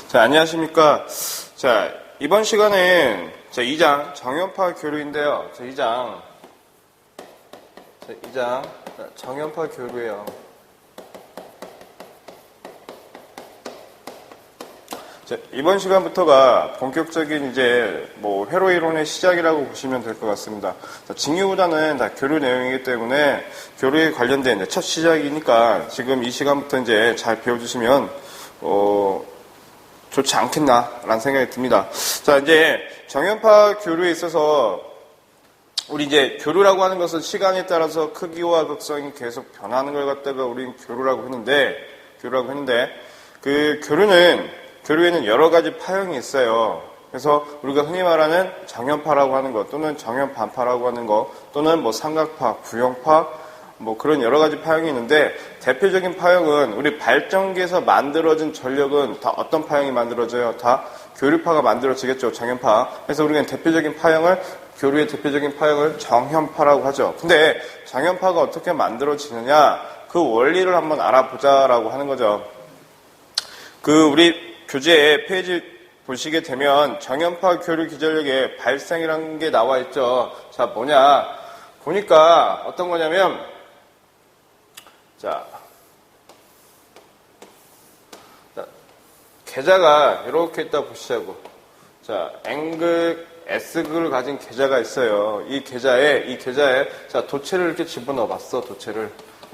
자, 안녕하십니까. 자, 이번 시간은 2장 정연파 교류인데요. 2장 정연파 교류예요. 자, 이번 시간부터가 본격적인 회로 이론의 시작이라고 보시면 될 것 같습니다. 자, 징유보다는 다 교류 내용이기 때문에 교류에 관련된 첫 시작이니까 지금 이 시간부터 잘 배워주시면 좋지 않겠나라는 생각이 듭니다. 자, 정연파 교류에 있어서 우리 교류라고 하는 것은 시간에 따라서 크기와 극성이 계속 변하는 걸 갖다가 우리는 교류라고 했는데 그 교류에는 여러 가지 파형이 있어요. 그래서 우리가 흔히 말하는 정연파라고 하는 것, 또는 정연반파라고 하는 것, 또는 삼각파, 구형파, 그런 여러 가지 파형이 있는데, 대표적인 파형은 우리 발전기에서 만들어진 전력은 다 어떤 파형이 만들어져요? 다 교류파가 만들어지겠죠, 정연파. 그래서 우리가 교류의 대표적인 파형을 정연파라고 하죠. 근데 정연파가 어떻게 만들어지느냐, 그 원리를 한번 알아보자라고 하는 거죠. 우리 교재에 페이지 보시게 되면 정연파 교류 기전력의 발생이라는 게 나와 있죠. 자, 뭐냐. 보니까 어떤 거냐면, 계좌가 이렇게 있다 보시자고. 자, N극, S극을 가진 계좌가 있어요. 이 계좌에, 도체를 이렇게 집어넣어 봤어, 도체를.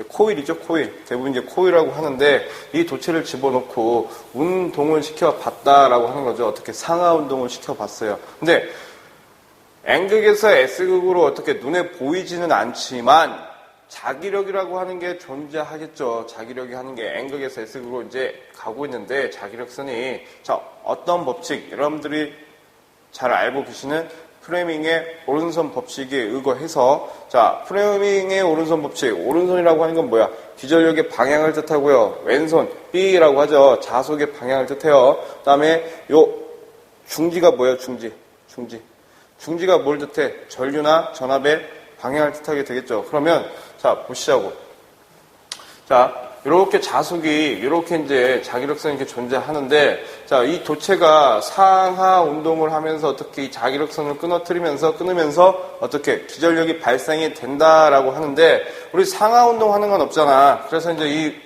코일이죠, 코일. 대부분 코일이라고 하는데, 이 도체를 집어넣고 운동을 시켜봤다라고 하는 거죠. 어떻게 상하 운동을 시켜봤어요. 근데, N극에서 S극으로 어떻게 눈에 보이지는 않지만, 자기력이라고 하는 게 존재하겠죠. 자기력이 하는 게 N극에서 S극으로 가고 있는데, 자기력선이, 어떤 법칙, 여러분들이 잘 알고 계시는 프레밍의 오른손 법칙에 의거해서, 프레밍의 오른손 법칙, 오른손이라고 하는 건 뭐야? 기전력의 방향을 뜻하고요. 왼손, B라고 하죠. 자속의 방향을 뜻해요. 그 다음에 중지가 뭐예요? 중지가 뭘 뜻해? 전류나 전압의 방향을 뜻하게 되겠죠. 그러면, 보시자고. 이렇게 자속이, 이렇게 자기력선이 이렇게 존재하는데, 이 도체가 상하 운동을 하면서 어떻게 이 자기력선을 끊으면서 어떻게 기전력이 발생이 된다라고 하는데, 우리 상하 운동하는 건 없잖아. 그래서 이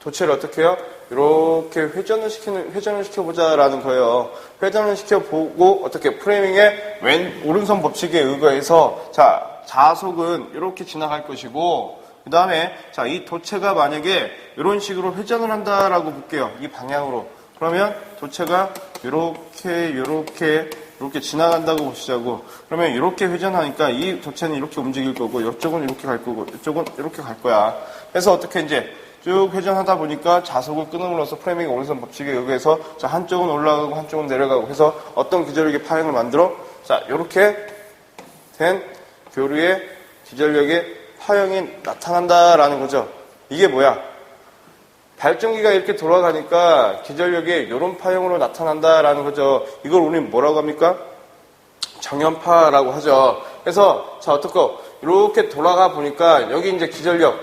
도체를 어떻게 해요? 이렇게 회전을 시켜보자라는 거예요. 회전을 시켜보고, 어떻게 프레밍의 오른손 법칙에 의거해서, 자속은 이렇게 지나갈 것이고, 그 다음에, 이 도체가 만약에 이런 식으로 회전을 한다라고 볼게요. 이 방향으로. 그러면 도체가 이렇게 지나간다고 보시자고. 그러면 이렇게 회전하니까 이 도체는 이렇게 움직일 거고, 이쪽은 이렇게 갈 거고, 이쪽은 이렇게 갈 거야. 그래서 어떻게 쭉 회전하다 보니까 자속을 끊음으로써 프레밍의 오른손 법칙에 의해서 한쪽은 올라가고 한쪽은 내려가고 해서 어떤 기전력의 파형을 만들어? 이렇게 된 교류의 기전력의 파형이 나타난다라는 거죠. 이게 뭐야? 발전기가 이렇게 돌아가니까 기전력이 이런 파형으로 나타난다라는 거죠. 이걸 우리는 뭐라고 합니까? 정연파라고 하죠. 그래서 어떻게 이렇게 돌아가 보니까 여기 기전력.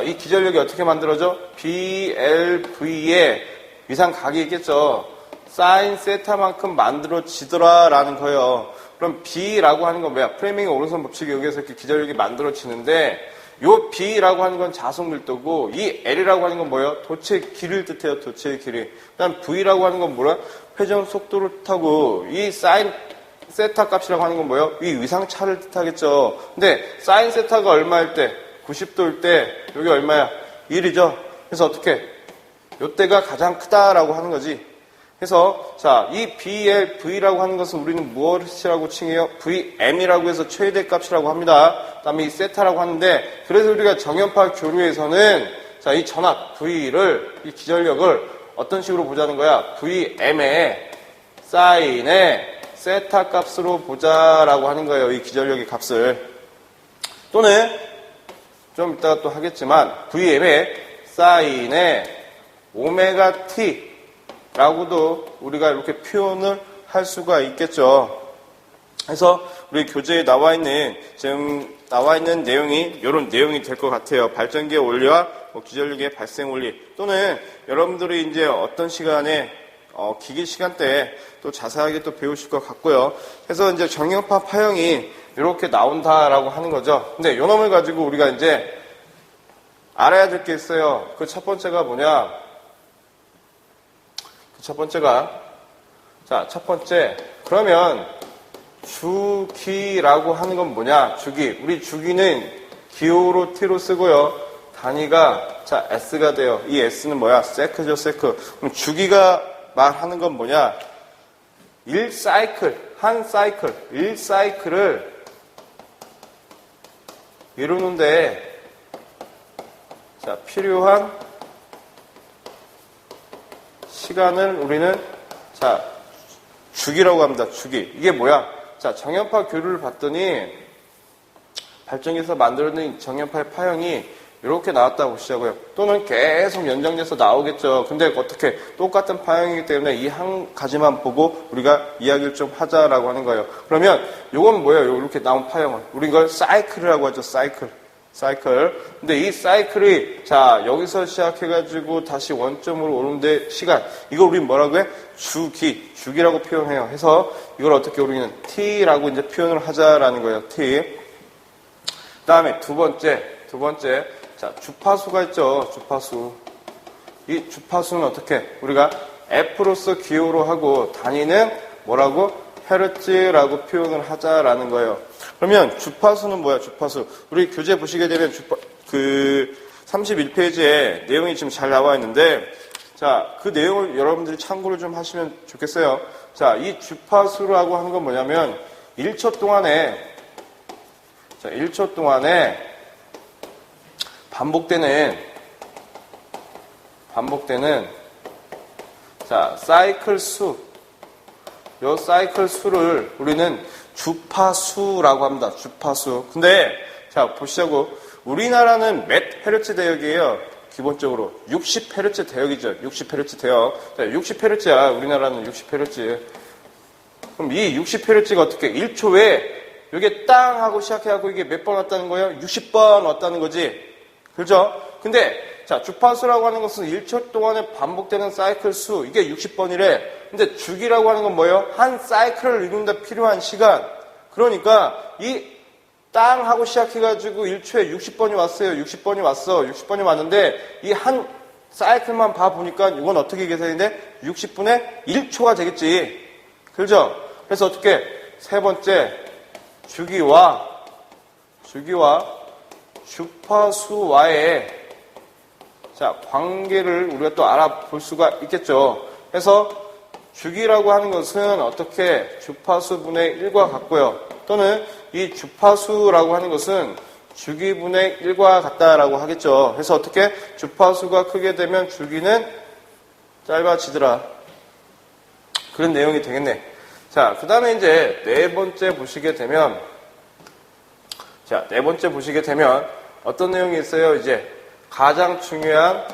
이 기전력이 어떻게 만들어져? BLV에 위상각이 있겠죠. 사인 세타만큼 만들어지더라라는 거예요. 그럼 B라고 하는 건 뭐야? 프레밍의 오른손 법칙에 의해서 이렇게 기전력이 만들어지는데, 요 B라고 하는 건 자속 밀도고, 이 L이라고 하는 건 뭐예요? 도체의 길이를 뜻해요, 도체의 길이. 그 다음 V라고 하는 건 뭐야? 회전 속도를 뜻하고, 이 사인 세타 값이라고 하는 건 뭐예요? 이 위상차를 뜻하겠죠. 근데 사인 세타가 얼마일 때? 90도일 때, 여기 얼마야? 1이죠. 그래서 어떻게? 요때가 가장 크다라고 하는 거지. 그래서 이 BLV라고 하는 것은 우리는 무엇이라고 칭해요? VM이라고 해서 최대 값이라고 합니다. 그 다음에 이 세타라고 하는데, 그래서 우리가 정연파 교류에서는 이 전압 V를, 이 기전력을 어떤 식으로 보자는 거야? VM의 사인의 세타 값으로 보자라고 하는 거예요. 이 기전력의 값을. 또는 좀 이따가 또 하겠지만 VM의 사인의 오메가 T 라고도 우리가 이렇게 표현을 할 수가 있겠죠. 그래서 우리 교재에 나와 있는 내용이 이런 내용이 될 것 같아요. 발전기의 원리와 뭐 기전력의 발생 원리 또는 여러분들이 이제 어떤 시간에 기계 시간대에 또 자세하게 또 배우실 것 같고요. 그래서 이제 정형파 파형이 이렇게 나온다라고 하는 거죠. 근데 요 놈을 가지고 우리가 이제 알아야 될 게 있어요. 그 첫 번째가 뭐냐? 그 첫 번째가 자, 첫 번째 그러면 주기라고 하는 건 뭐냐? 주기. 우리 주기는 기호로 T로 쓰고요. 단위가 자 S가 돼요. 이 S는 뭐야? 세크죠, 세크. 그럼 주기가 말하는 건 뭐냐? 1사이클, 한 사이클, 1사이클을 이루는데 자, 필요한 시간을 우리는 자, 주기라고 합니다. 주기. 이게 뭐야? 자, 정연파 교류를 봤더니 발전기에서 만들어낸 정연파의 파형이 이렇게 나왔다고 보시자고요. 또는 계속 연장돼서 나오겠죠. 근데 어떻게 똑같은 파형이기 때문에 이 한 가지만 보고 우리가 이야기를 좀 하자라고 하는 거예요. 그러면 이건 뭐예요? 이렇게 나온 파형은 우리 이걸 사이클이라고 하죠. 사이클. 근데 이 사이클이 자 여기서 시작해가지고 다시 원점으로 오는데 시간 이걸 우리 뭐라고 해? 주기라고 표현해요. 해서 이걸 어떻게 우리는 T라고 이제 표현을 하자라는 거예요. T. 그다음에 두 번째 자 주파수가 있죠. 주파수. 이 주파수는 어떻게 우리가 F로서 기호로 하고 단위는 뭐라고? 헤르츠라고 표현을 하자라는 거예요. 그러면 주파수는 뭐야? 주파수. 우리 교재 보시게 되면 그 31페이지에 내용이 지금 잘 나와 있는데 자, 그 내용을 여러분들이 참고를 좀 하시면 좋겠어요. 자, 이 주파수라고 하는 건 뭐냐면 1초 동안에 자, 1초 동안에 반복되는 자, 사이클 수. 요 사이클 수를 우리는 주파수라고 합니다. 주파수. 근데 자 보시자고 우리나라는 몇 헤르츠 대역이에요? 기본적으로 60헤르츠 대역이죠. 60헤르츠 대역. 자, 60헤르츠야. 우리나라는 60헤르츠. 그럼 이 60헤르츠가 어떻게 1초에 이게 땅 하고 시작해갖고 이게 몇 번 왔다는 거예요? 60번 왔다는 거지. 그죠? 근데 자 주파수라고 하는 것은 1초 동안에 반복되는 사이클 수 이게 60번이래. 근데 주기라고 하는 건 뭐예요? 한 사이클을 이루는데 필요한 시간. 그러니까 이 땅 하고 시작해가지고 1초에 60번이 왔어요. 60번이 왔어. 60번이 왔는데 이 한 사이클만 봐보니까 이건 어떻게 계산이 돼? 60분의 1초가 되겠지. 그죠? 그래서 어떻게 세 번째 주기와 주파수와의 자 관계를 우리가 또 알아볼 수가 있겠죠. 그래서 주기라고 하는 것은 어떻게 주파수분의 1과 같고요. 또는 이 주파수라고 하는 것은 주기분의 1과 같다라고 하겠죠. 그래서 어떻게 주파수가 크게 되면 주기는 짧아지더라. 그런 내용이 되겠네. 자, 그 다음에 이제 네 번째 보시게 되면 어떤 내용이 있어요? 이제 가장 중요한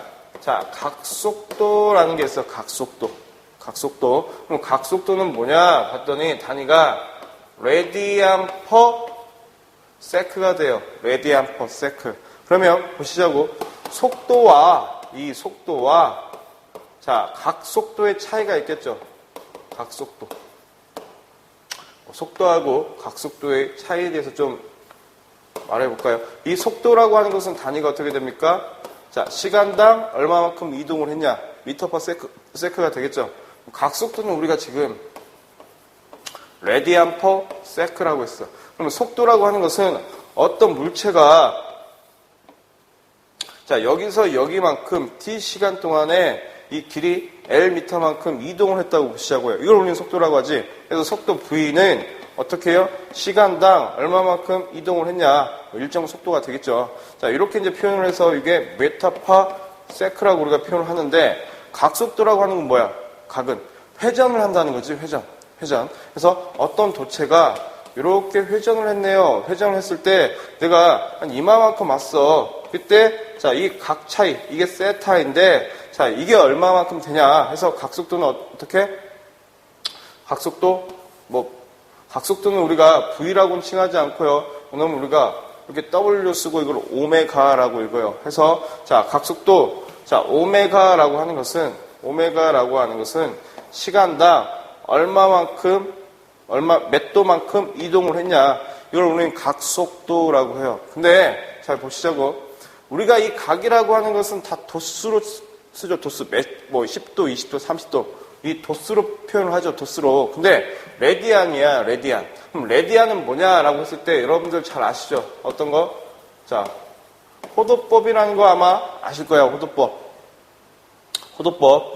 자 각속도라는 게 있어요. 각속도. 그럼 각속도는 뭐냐? 봤더니 단위가 레디안 퍼 세크가 돼요. 레디안 퍼 세크. 그러면 보시자고 속도와 자 각속도의 차이가 있겠죠. 각속도. 속도하고 각속도의 차이에 대해서 좀 말해볼까요? 이 속도라고 하는 것은 단위가 어떻게 됩니까? 자 시간당 얼마만큼 이동을 했냐? 미터 퍼 세크가 되겠죠. 각속도는 우리가 지금 레디안 퍼 세크라고 했어. 그러면 속도라고 하는 것은 어떤 물체가 자 여기서 여기만큼 t 시간 동안에 이 길이 l 미터만큼 이동을 했다고 보시자고요. 이걸 우리는 속도라고 하지. 그래서 속도 v는 어떻게 해요? 시간당 얼마만큼 이동을 했냐? 일정 속도가 되겠죠. 자 이렇게 이제 표현을 해서 이게 메타 퍼 세크라고 우리가 표현을 하는데 각속도라고 하는 건 뭐야? 각은 회전을 한다는 거지. 회전. 그래서 어떤 도체가 이렇게 회전을 했네요. 회전을 했을 때 내가 한 이마만큼 왔어. 그때 자 이 각 차이 이게 세타인데 자 이게 얼마만큼 되냐 해서 각속도는 어떻게? 각속도는 우리가 V라고는 칭하지 않고요. 그러면 우리가 이렇게 W 쓰고 이걸 오메가라고 읽어요. 해서 자, 각속도 자, 오메가라고 하는 것은 시간당 몇 도만큼 이동을 했냐. 이걸 우리는 각속도라고 해요. 근데 잘 보시자고. 우리가 이 각이라고 하는 것은 다 도수로 쓰죠. 도수. 뭐 10도, 20도, 30도. 이 도수로 표현을 하죠. 도수로. 근데 레디안이야. 레디안. 그럼 레디안은 뭐냐라고 했을 때 여러분들 잘 아시죠? 어떤 거? 자, 호도법이라는 거 아마 아실 거예요. 호도법.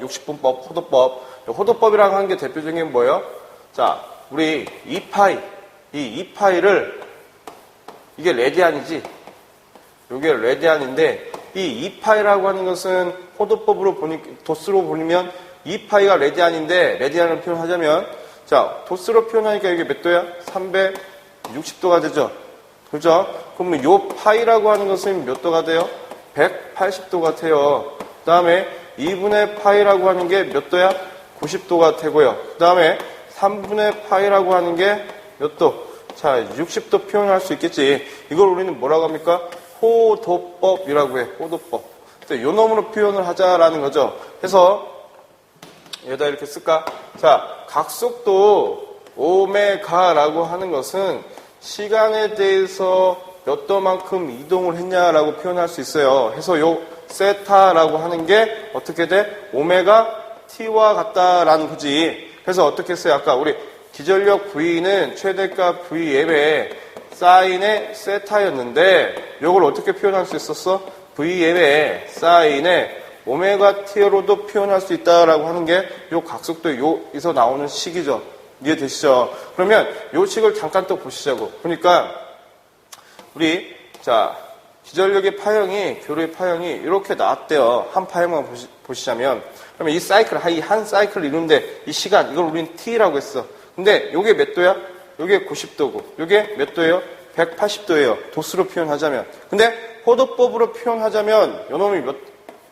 60분법, 호도법. 호도법이라고 하는 게 대표적인 뭐예요? 자, 우리 2파이. 이 2파이를 이게 레디안이지. 이게 레디안인데 이 2파이라고 하는 것은 호도법으로 도수로 보면 2파이가 레디안인데 레디안을 표현하자면 자, 도수로 표현하니까 이게 몇 도야? 360도가 되죠. 그죠? 그러면 요 파이라고 하는 것은 몇 도가 돼요? 180도가 돼요. 그 다음에 2분의 파이라고 하는 게 몇 도야? 90도가 되고요. 그 다음에 3분의 파이라고 하는 게 몇 도? 자, 60도 표현할 수 있겠지. 이걸 우리는 뭐라고 합니까? 호도법이라고 해. 호도법. 요 놈으로 표현을 하자라는 거죠. 그래서 여기다 이렇게 쓸까? 자, 각속도 오메가라고 하는 것은 시간에 대해서 몇 도만큼 이동을 했냐라고 표현할 수 있어요. 해서 요 세타라고 하는 게 어떻게 돼? 오메가 t와 같다라는 거지. 그래서 어떻게 했어요? 아까 우리 기전력 V는 최대값 Vm의 사인의 세타였는데 이걸 어떻게 표현할 수 있었어? Vm의 사인의 오메가 t로도 표현할 수 있다라고 하는 게 요 각속도 요에서 나오는 식이죠. 이해되시죠? 그러면 요 식을 잠깐 또 보시자고. 그러니까 우리 자 기전력의 파형이 교류의 파형이 이렇게 나왔대요. 한 파형만 보시자면 그러면 이 사이클 이 한 사이클을 이루는데 이 시간 이걸 우리는 t라고 했어. 근데 요게 몇 도야? 요게 90도고 요게 몇 도예요? 180도예요. 도수로 표현하자면. 근데 호도법으로 표현하자면 요 놈이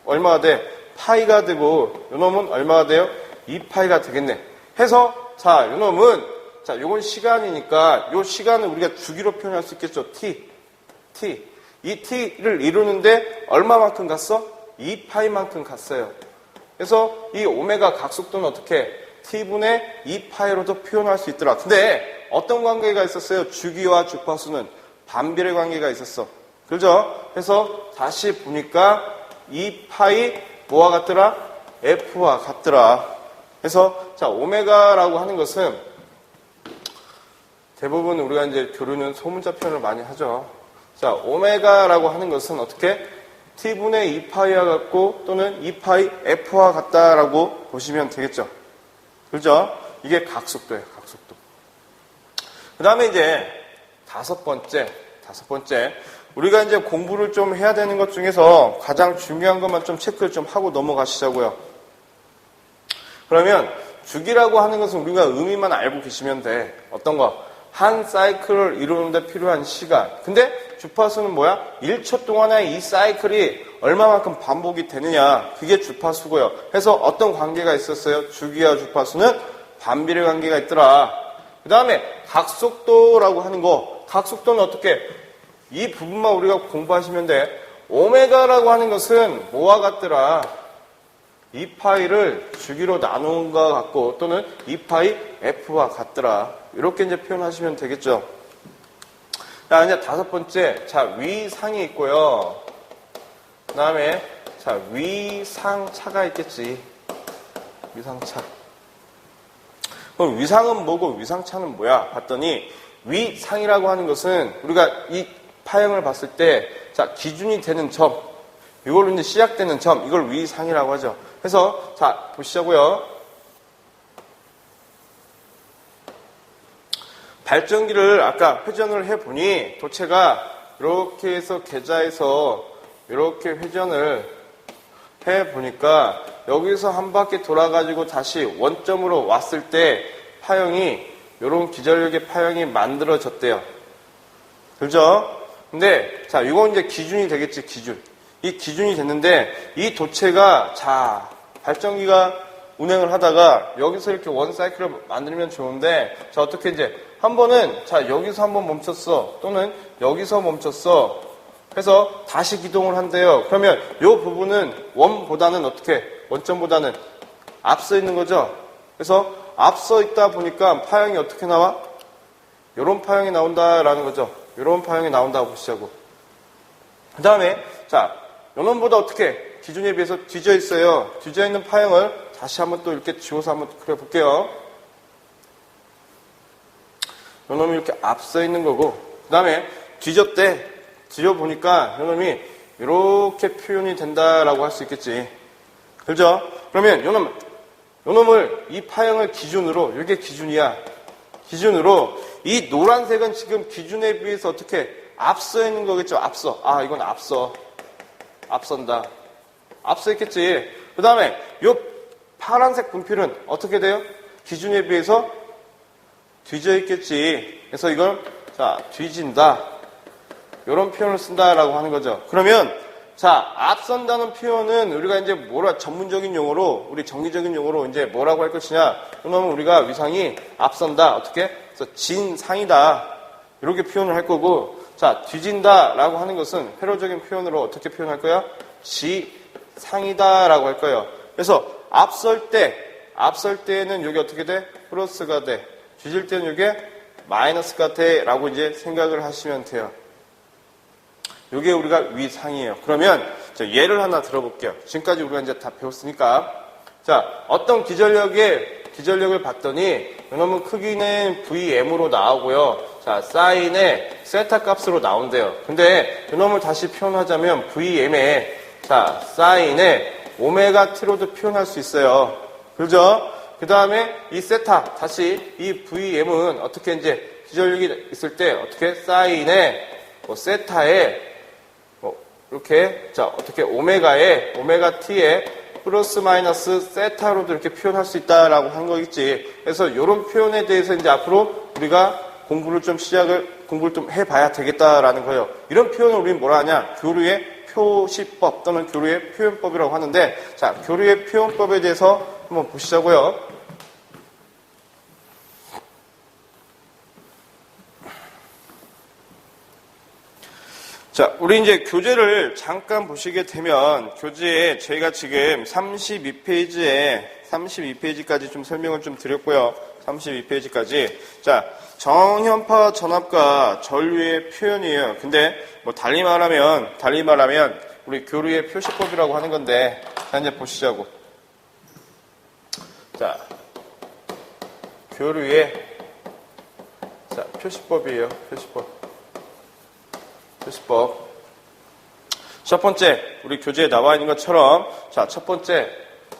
얼마가 돼? 파이가 되고 요 놈은 얼마가 돼요? 2파이가 되겠네. 해서 자, 요 놈은 자, 요건 시간이니까 요 시간을 우리가 주기로 표현할 수 있겠죠. t. 이 t를 이루는데 얼마만큼 갔어? 2파이만큼 갔어요. 그래서 이 오메가 각속도는 어떻게 t분의 2파이로도 표현할 수 있더라. 근데 어떤 관계가 있었어요? 주기와 주파수는 반비례 관계가 있었어. 그죠? 그래서 다시 보니까 2파이 뭐와 같더라? F와 같더라. 그래서 자 오메가라고 하는 것은 대부분 우리가 이제 교류는 소문자 표현을 많이 하죠. 자 오메가라고 하는 것은 어떻게? t분의 2파이와 같고 또는 2파이 F와 같다라고 보시면 되겠죠. 그죠? 이게 각속도예요. 각속도. 그 다음에 이제 다섯 번째 우리가 이제 공부를 좀 해야 되는 것 중에서 가장 중요한 것만 좀 체크를 좀 하고 넘어가시자고요. 그러면 주기라고 하는 것은 우리가 의미만 알고 계시면 돼. 어떤 거? 한 사이클을 이루는데 필요한 시간. 근데 주파수는 뭐야? 1초 동안에 이 사이클이 얼마만큼 반복이 되느냐. 그게 주파수고요. 그래서 어떤 관계가 있었어요? 주기와 주파수는 반비례 관계가 있더라. 그 다음에 각속도라고 하는 거. 각속도는 어떻게? 이 부분만 우리가 공부하시면 돼. 오메가라고 하는 것은 뭐와 같더라? 2파이를 주기로 나눈 것 같고 또는 2파이 F와 같더라. 이렇게 이제 표현하시면 되겠죠. 자, 이제 다섯 번째. 자, 위상이 있고요. 그 다음에 자, 위상차가 있겠지. 위상차. 그럼 위상은 뭐고 위상차는 뭐야? 봤더니 위상이라고 하는 것은 우리가 이 파형을 봤을 때 자, 기준이 되는 점, 이걸로 이제 시작되는 점, 이걸 위상이라고 하죠. 그래서 자, 보시자고요. 발전기를 아까 회전을 해보니 도체가 이렇게 해서 계좌에서 이렇게 회전을 해보니까 여기서 한 바퀴 돌아가지고 다시 원점으로 왔을 때 파형이 이런 기전력의 파형이 만들어졌대요. 그죠? 근데 자, 이건 이제 기준이 되겠지, 기준. 이 기준이 됐는데 이 도체가 자, 발전기가 운행을 하다가 여기서 이렇게 원 사이클을 만들면 좋은데 자, 어떻게 이제 한 번은 자 여기서 한번 멈췄어 또는 여기서 멈췄어 해서 다시 기동을 한대요. 그러면 이 부분은 원보다는 어떻게 원점보다는 앞서 있는 거죠. 그래서 앞서 있다 보니까 파형이 어떻게 나와? 이런 파형이 나온다라는 거죠. 이런 파형이 나온다고 보시자고. 그 다음에 자 요놈보다 어떻게 기준에 비해서 뒤져 있어요. 뒤져 있는 파형을 다시 한번 또 이렇게 지워서 한번 그려볼게요. 요놈이 이렇게 앞서 있는 거고 그 다음에 뒤졌대. 뒤져보니까 요놈이 이렇게 표현이 된다라고 할 수 있겠지. 그죠? 그러면 요놈을 이 파형을 기준으로 이게 기준이야. 기준으로 이 노란색은 지금 기준에 비해서 어떻게 앞서 있는 거겠죠. 앞서. 아 이건 앞선다. 앞서 있겠지. 그 다음에 요 파란색 분필은 어떻게 돼요? 기준에 비해서 뒤져 있겠지. 그래서 이걸 자 뒤진다. 이런 표현을 쓴다라고 하는 거죠. 그러면 자 앞선다는 표현은 우리가 이제 전문적인 용어로 우리 정기적인 용어로 이제 뭐라고 할 것이냐? 그러면 우리가 위상이 앞선다 어떻게? 그래서 진상이다 이렇게 표현을 할 거고 자 뒤진다라고 하는 것은 회로적인 표현으로 어떻게 표현할 거야? 지상이다라고 할 거예요. 그래서 앞설 때는 이게 어떻게 돼? 플러스가 돼. 뒤질 때는 이게 마이너스가 돼라고 이제 생각을 하시면 돼요. 이게 우리가 위상이에요. 그러면 예를 하나 들어볼게요. 지금까지 우리가 이제 다 배웠으니까 자 어떤 기전력을 봤더니 이놈은 크기는 VM으로 나오고요. 자 사인의 세타 값으로 나온대요. 근데 이놈을 다시 표현하자면 VM에 자 사인의 오메가 t로도 표현할 수 있어요. 그죠? 그 다음에 이 세타 다시 이 VM은 어떻게 이제 기전력이 있을 때 어떻게 사인의 세타에 이렇게 자 어떻게 오메가 t에 플러스 마이너스 세타로도 이렇게 표현할 수 있다라고 한 거겠지. 그래서 이런 표현에 대해서 이제 앞으로 우리가 공부를 좀 해봐야 되겠다라는 거예요. 이런 표현을 우리는 뭐라 하냐? 교류의 표시법 또는 교류의 표현법이라고 하는데 자 교류의 표현법에 대해서 한번 보시자고요. 자, 우리 이제 교재를 잠깐 보시게 되면 교재에 저희가 지금 32페이지까지 좀 설명을 좀 드렸고요. 32페이지까지. 자, 정형파 전압과 전류의 표현이에요. 근데 뭐 달리 말하면 우리 교류의 표시법이라고 하는 건데 자, 이제 보시자고. 자, 교류의 자, 표시법이에요. 표시법. 첫 번째, 우리 교재에 나와 있는 것처럼, 자, 첫 번째,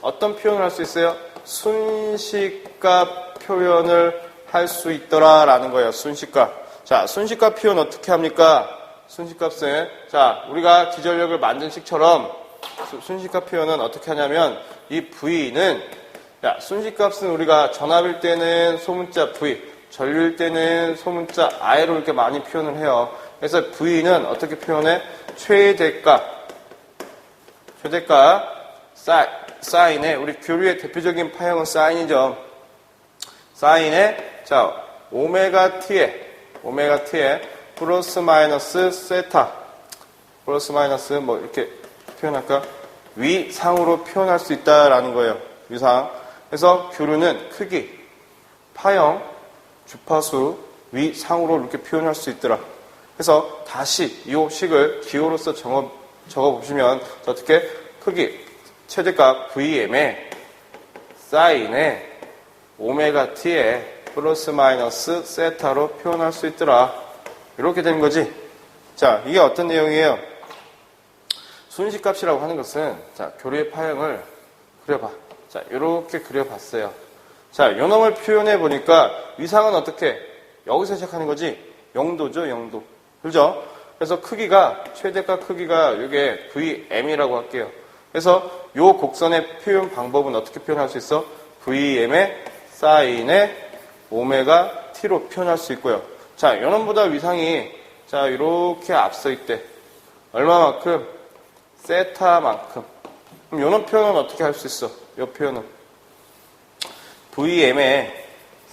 어떤 표현을 할 수 있어요? 순식값 표현을 할 수 있더라라는 거예요. 순식값. 자, 순식값 표현 어떻게 합니까? 순식값은, 자, 우리가 기전력을 만든 식처럼, 순식값 표현은 어떻게 하냐면, 이 V는, 야, 순식값은 우리가 전압일 때는 소문자 V, 전류일 때는 소문자 I로 이렇게 많이 표현을 해요. 그래서 V는 어떻게 표현해? 최대값 사인의 우리 교류의 대표적인 파형은 사인이죠. 사인의 자 오메가 t에 플러스 마이너스 세타 플러스 마이너스 뭐 이렇게 표현할까? 위상으로 표현할 수 있다라는 거예요. 위상. 그래서 교류는 크기, 파형, 주파수, 위상으로 이렇게 표현할 수 있더라. 그래서 다시 이 식을 기호로서 적어보시면 어떻게 크기 최대값 VM에 사인에 오메가 t에 플러스 마이너스 세타로 표현할 수 있더라. 이렇게 되는 거지. 자, 이게 어떤 내용이에요? 순식값이라고 하는 것은 자 교류의 파형을 그려봐. 자, 이렇게 그려봤어요. 자, 요 놈을 표현해 보니까 위상은 어떻게? 여기서 시작하는 거지. 0도죠, 0도. 그죠? 그래서 크기가, 최대값 크기가 이게 VM이라고 할게요. 그래서 요 곡선의 표현 방법은 어떻게 표현할 수 있어? VM의 사인의 오메가 t로 표현할 수 있고요. 자, 요놈보다 위상이, 자, 이렇게 앞서 있대. 얼마만큼? 세타만큼. 그럼 요놈 표현은 어떻게 할 수 있어? 요 표현은. VM의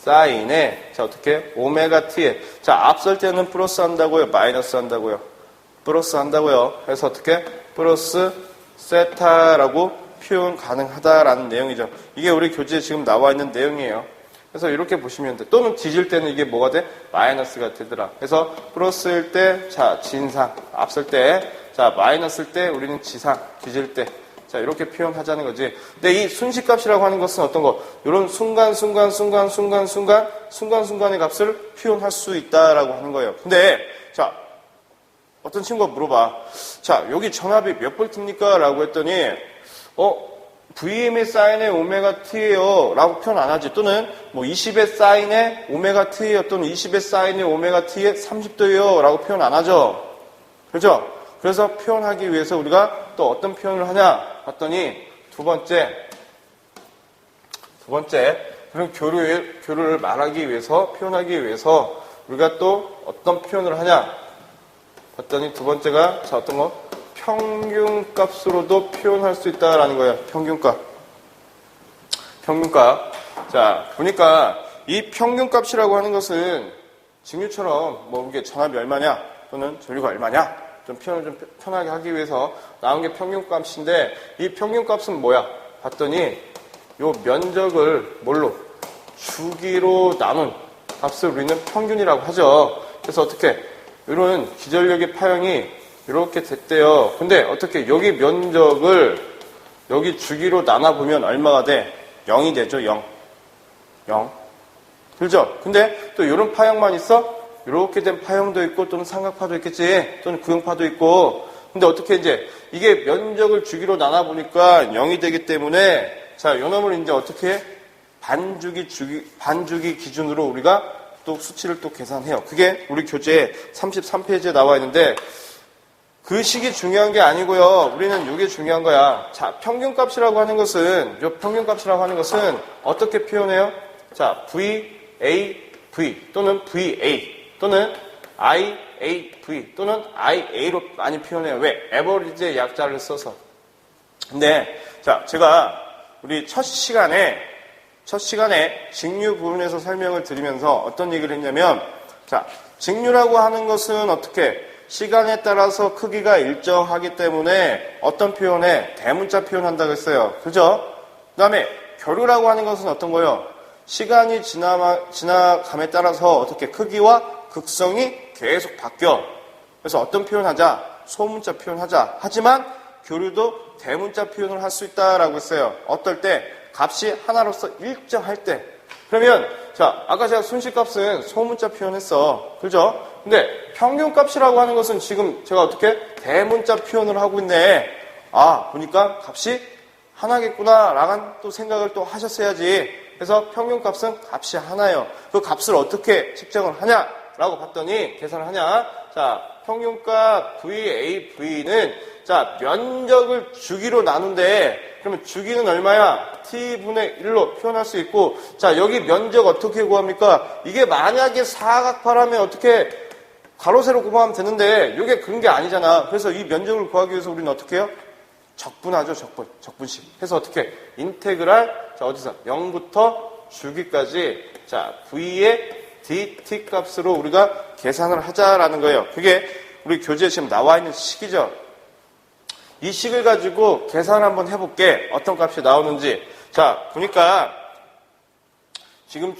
사인에 자 어떻게 오메가 t에 자 앞설 때는 플러스 한다고요, 마이너스 한다고요? 플러스 한다고요. 그래서 어떻게 플러스 세타라고 표현 가능하다라는 내용이죠. 이게 우리 교재에 지금 나와 있는 내용이에요. 그래서 이렇게 보시면 돼. 또는 뒤질 때는 이게 뭐가 돼? 마이너스가 되더라. 그래서 플러스일 때, 자, 진상. 앞설 때, 자, 마이너스일 때 우리는 지상. 뒤질 때. 자, 이렇게 표현하자는 거지. 근데 이 순식값이라고 하는 것은 어떤 거? 이런 순간순간의 값을 표현할 수 있다라고 하는 거예요. 근데, 자, 어떤 친구가 물어봐. 자, 여기 전압이 몇 볼트입니까? 라고 했더니, VM의 사인의 오메가 t예요 라고 표현 안 하지. 또는 뭐 20의 사인의 오메가 t예요. 또는 20의 사인의 오메가 t의 30도예요 라고 표현 안 하죠. 그렇죠? 그래서 표현하기 위해서 우리가 또 어떤 표현을 하냐 봤더니 두 번째 그런 교류를 말하기 위해서 표현하기 위해서 우리가 또 어떤 표현을 하냐 봤더니 두 번째가 자 어떤 거? 평균값으로도 표현할 수 있다라는 거예요. 평균값. 자, 보니까 이 평균값이라고 하는 것은 직류처럼 뭐 이게 전압이 얼마냐 또는 전류가 얼마냐 좀 표현을 좀 편하게 하기 위해서 나온 게 평균값인데 이 평균값은 뭐야? 봤더니 요 면적을 뭘로? 주기로 나눈 값을 우리는 평균이라고 하죠. 그래서 어떻게? 이런 기전력의 파형이 이렇게 됐대요. 근데 어떻게 여기 면적을 여기 주기로 나눠보면 얼마가 돼? 0이 되죠. 0. 그렇죠? 근데 또 이런 파형만 있어? 이렇게 된 파형도 있고 또는 삼각파도 있겠지. 또는 구형파도 있고. 근데 어떻게 이제 이게 면적을 주기로 나눠보니까 0이 되기 때문에 자, 요 놈을 이제 어떻게 반주기 기준으로 우리가 또 수치를 또 계산해요. 그게 우리 교재 33페이지에 나와 있는데 그 식이 중요한 게 아니고요. 우리는 이게 중요한 거야. 자, 평균값이라고 하는 것은 어떻게 표현해요? 자, VAV 또는 VA 또는 IAV 또는 IA로 많이 표현해요. 왜? 에버리지의 약자를 써서. 근데 자, 제가 우리 첫 시간에 직류 부분에서 설명을 드리면서 어떤 얘기를 했냐면 자, 직류라고 하는 것은 어떻게 시간에 따라서 크기가 일정하기 때문에 어떤 표현에 대문자 표현한다고 했어요. 그죠? 그 다음에 교류라고 하는 것은 어떤 거예요? 시간이 지나감에 따라서 어떻게 크기와 극성이 계속 바뀌어. 그래서 어떤 표현하자? 소문자 표현하자. 하지만 교류도 대문자 표현을 할 수 있다라고 했어요. 어떨 때? 값이 하나로서 일정할 때. 그러면 자, 아까 제가 순식값은 소문자 표현했어. 그죠? 근데 평균값이라고 하는 것은 지금 제가 어떻게 대문자 표현을 하고 있네. 아, 보니까 값이 하나겠구나 라는 또 생각을 또 하셨어야지. 그래서 평균값은 값이 하나예요. 그 값을 어떻게 측정을 하냐라고 봤더니 계산을 하냐. 자, 평균값 VAV는 자, 면적을 주기로 나눈데 그러면 주기는 얼마야? t분의 1로 표현할 수 있고 자, 여기 면적 어떻게 구합니까? 이게 만약에 사각파라면 어떻게 가로 세로 곱하면 되는데 이게 그런 게 아니잖아. 그래서 이 면적을 구하기 위해서 우리는 어떻게 해요? 적분하죠. 적분식. 해서 어떻게? 인테그랄 자, 어디서? 0부터 주기까지 자, v의 dt 값으로 우리가 계산을 하자라는 거예요. 그게 우리 교재에 지금 나와 있는 식이죠. 이 식을 가지고 계산 한번 해볼게. 어떤 값이 나오는지. 자, 보니까 지금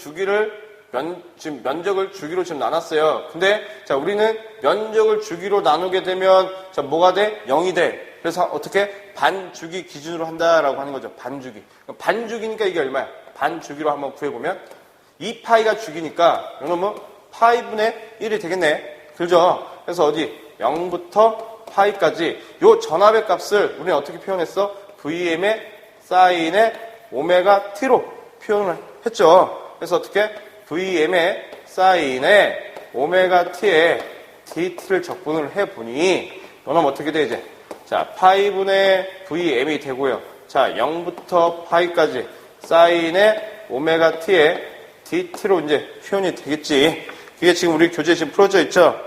지금 면적을 주기로 지금 나눴어요. 근데 자, 우리는 면적을 주기로 나누게 되면 자, 뭐가 돼? 0이 돼. 그래서 어떻게? 반주기 기준으로 한다라고 하는 거죠. 반주기. 반주기니까 이게 얼마야? 반주기로 한번 구해보면 2파이가 주기니까 이놈은 파이분의 1이 되겠네. 그죠? 그래서 어디? 0부터 파이까지 요 전압의 값을 우리는 어떻게 표현했어? VM의 사인의 오메가 t로 표현을 했죠. 그래서 어떻게? VM의 사인의 오메가 t에 dt를 적분을 해보니 너는 어떻게 돼 이제? 자, 파이분의 VM이 되고요. 자, 0부터 파이까지 사인의 오메가 t에 dt로 이제 표현이 되겠지. 그게 지금 우리 교재에 지금 풀어져 있죠.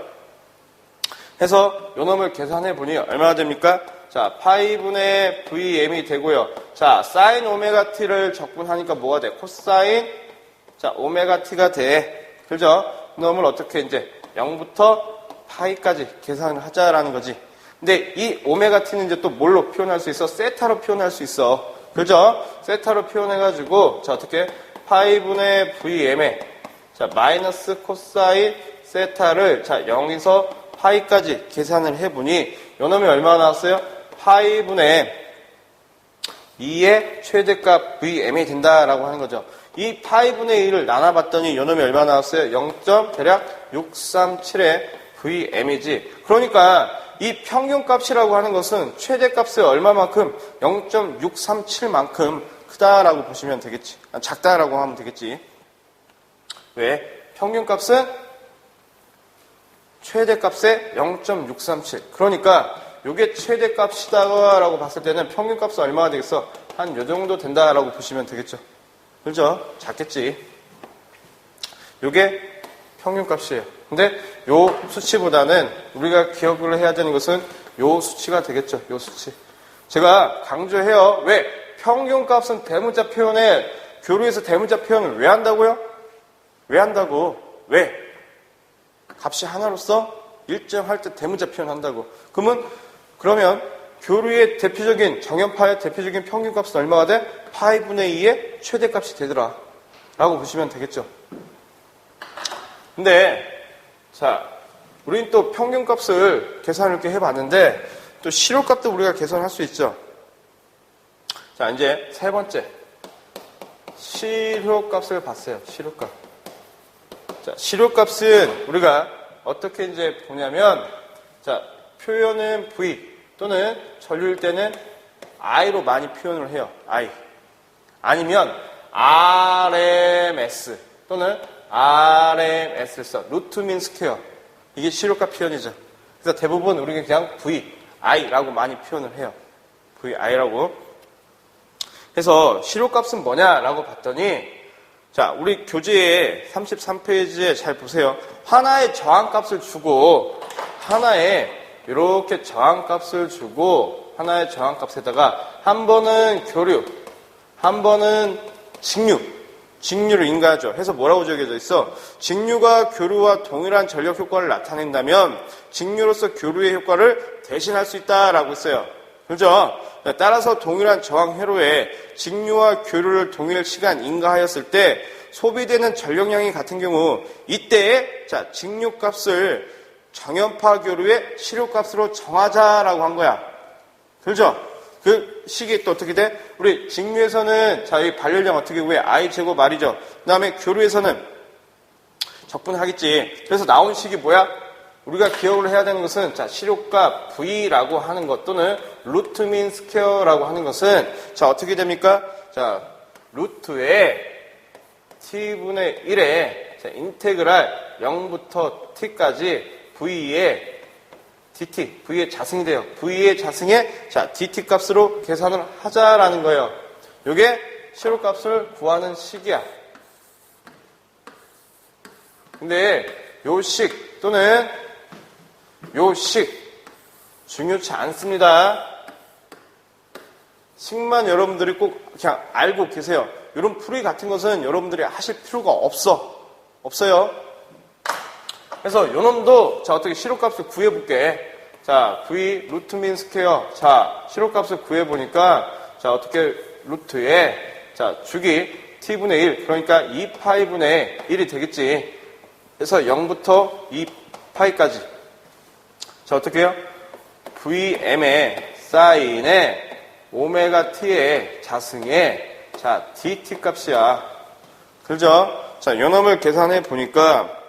해서 요 놈을 계산해 보니 얼마나 됩니까? 자, 파이분의 VM이 되고요. 자, 사인 오메가 t를 적분하니까 뭐가 돼? 코사인 자, 오메가 t가 돼. 그죠? 놈을 어떻게 이제 0부터 파이까지 계산을 하자라는 거지. 근데 이 오메가 t는 이제 또 뭘로 표현할 수 있어? 세타로 표현할 수 있어. 그죠? 세타로 표현해가지고, 자, 어떻게? 파이분의 vm에, 자, 마이너스 코사인 세타를, 자, 0에서 파이까지 계산을 해보니, 요 놈이 얼마나 나왔어요? 파이분의 2의 최대값 vm이 된다라고 하는 거죠. 이 파이분의 2를 나눠봤더니 요 놈이 얼마나 나왔어요? 0. 대략 637의 vm이지. 그러니까 이 평균값이라고 하는 것은 최대값의 얼마만큼? 0.637만큼 크다라고 보시면 되겠지. 작다라고 하면 되겠지. 왜? 평균값은 최대값의 0.637. 그러니까 이게 최대값이다라고 봤을 때는 평균값은 얼마가 되겠어? 한 요 정도 된다라고 보시면 되겠죠. 그렇죠? 작겠지. 이게 평균값이에요. 근데 요 수치보다는 우리가 기억을 해야 되는 것은 요 수치가 되겠죠. 요 수치. 제가 강조해요. 왜? 평균값은 대문자 표현에 교류에서 대문자 표현을 왜 한다고요? 왜 한다고? 왜? 값이 하나로서 일정할 때 대문자 표현한다고. 그러면 교류의 대표적인 정연파의 대표적인 평균값은 얼마가 돼? 파이분의 2의 최대값이 되더라. 라고 보시면 되겠죠. 근데 자, 우린 또 평균값을 계산을 이렇게 해봤는데 또 실효값도 우리가 계산할 수 있죠. 자, 이제 세 번째 실효값을 봤어요. 실효값. 자, 실효값은 우리가 어떻게 이제 보냐면, 자, 표현은 v 또는 전류일 때는 i로 많이 표현을 해요. i. 아니면 RMS 또는 RMS를 써. 루트 민 스퀘어. 이게 실효값 표현이죠. 그래서 대부분 우리가 그냥 VI라고 많이 표현을 해요. VI라고. 그래서 실효값은 뭐냐라고 봤더니, 자, 우리 교재에 33페이지에 잘 보세요. 하나의 저항값을 주고, 하나에 이렇게 저항값을 주고, 하나의 저항값에다가 한 번은 교류, 한 번은 직류를 인가하죠. 해서 뭐라고 적혀져 있어? 직류가 교류와 동일한 전력 효과를 나타낸다면 직류로서 교류의 효과를 대신할 수 있다라고 했어요. 그렇죠? 따라서 동일한 저항 회로에 직류와 교류를 동일 시간 인가하였을 때 소비되는 전력량이 같은 경우 이때에 자, 직류값을 정연파 교류의 실효값으로 정하자라고 한 거야. 그렇죠? 그 식이 또 어떻게 돼? 우리 직류에서는 자, 이 발열량 어떻게 구해? I 제곱 말이죠. 그 다음에 교류에서는 적분하겠지. 그래서 나온 식이 뭐야? 우리가 기억을 해야 되는 것은 자, 실효값 V라고 하는 것 또는 루트 민 스퀘어라고 하는 것은 자, 어떻게 됩니까? 자, 루트에 t분의 1에 자, 인테그랄 0부터 t까지 V의 dt, V의 자승이 돼요. V의 자승에 자, dt 값으로 계산을 하자라는 거예요. 이게 실효값을 구하는 식이야. 근데 요 식 또는 요 식 중요치 않습니다. 식만 여러분들이 꼭 그냥 알고 계세요. 이런 풀이 같은 것은 여러분들이 하실 필요가 없어요. 그래서 요 놈도 자, 어떻게 실효값을 구해볼게. 자, V 루트 민 스퀘어. 자, 실효값을 구해보니까 자, 어떻게 루트에 자, 주기 t분의 1 그러니까 2파이분의 1이 되겠지. 그래서 0부터 2파이까지 자, 어떻게 해요? VM의 사인에 오메가 t의 자승에 자, dt 값이야. 그죠? 자, 요 놈을 계산해 보니까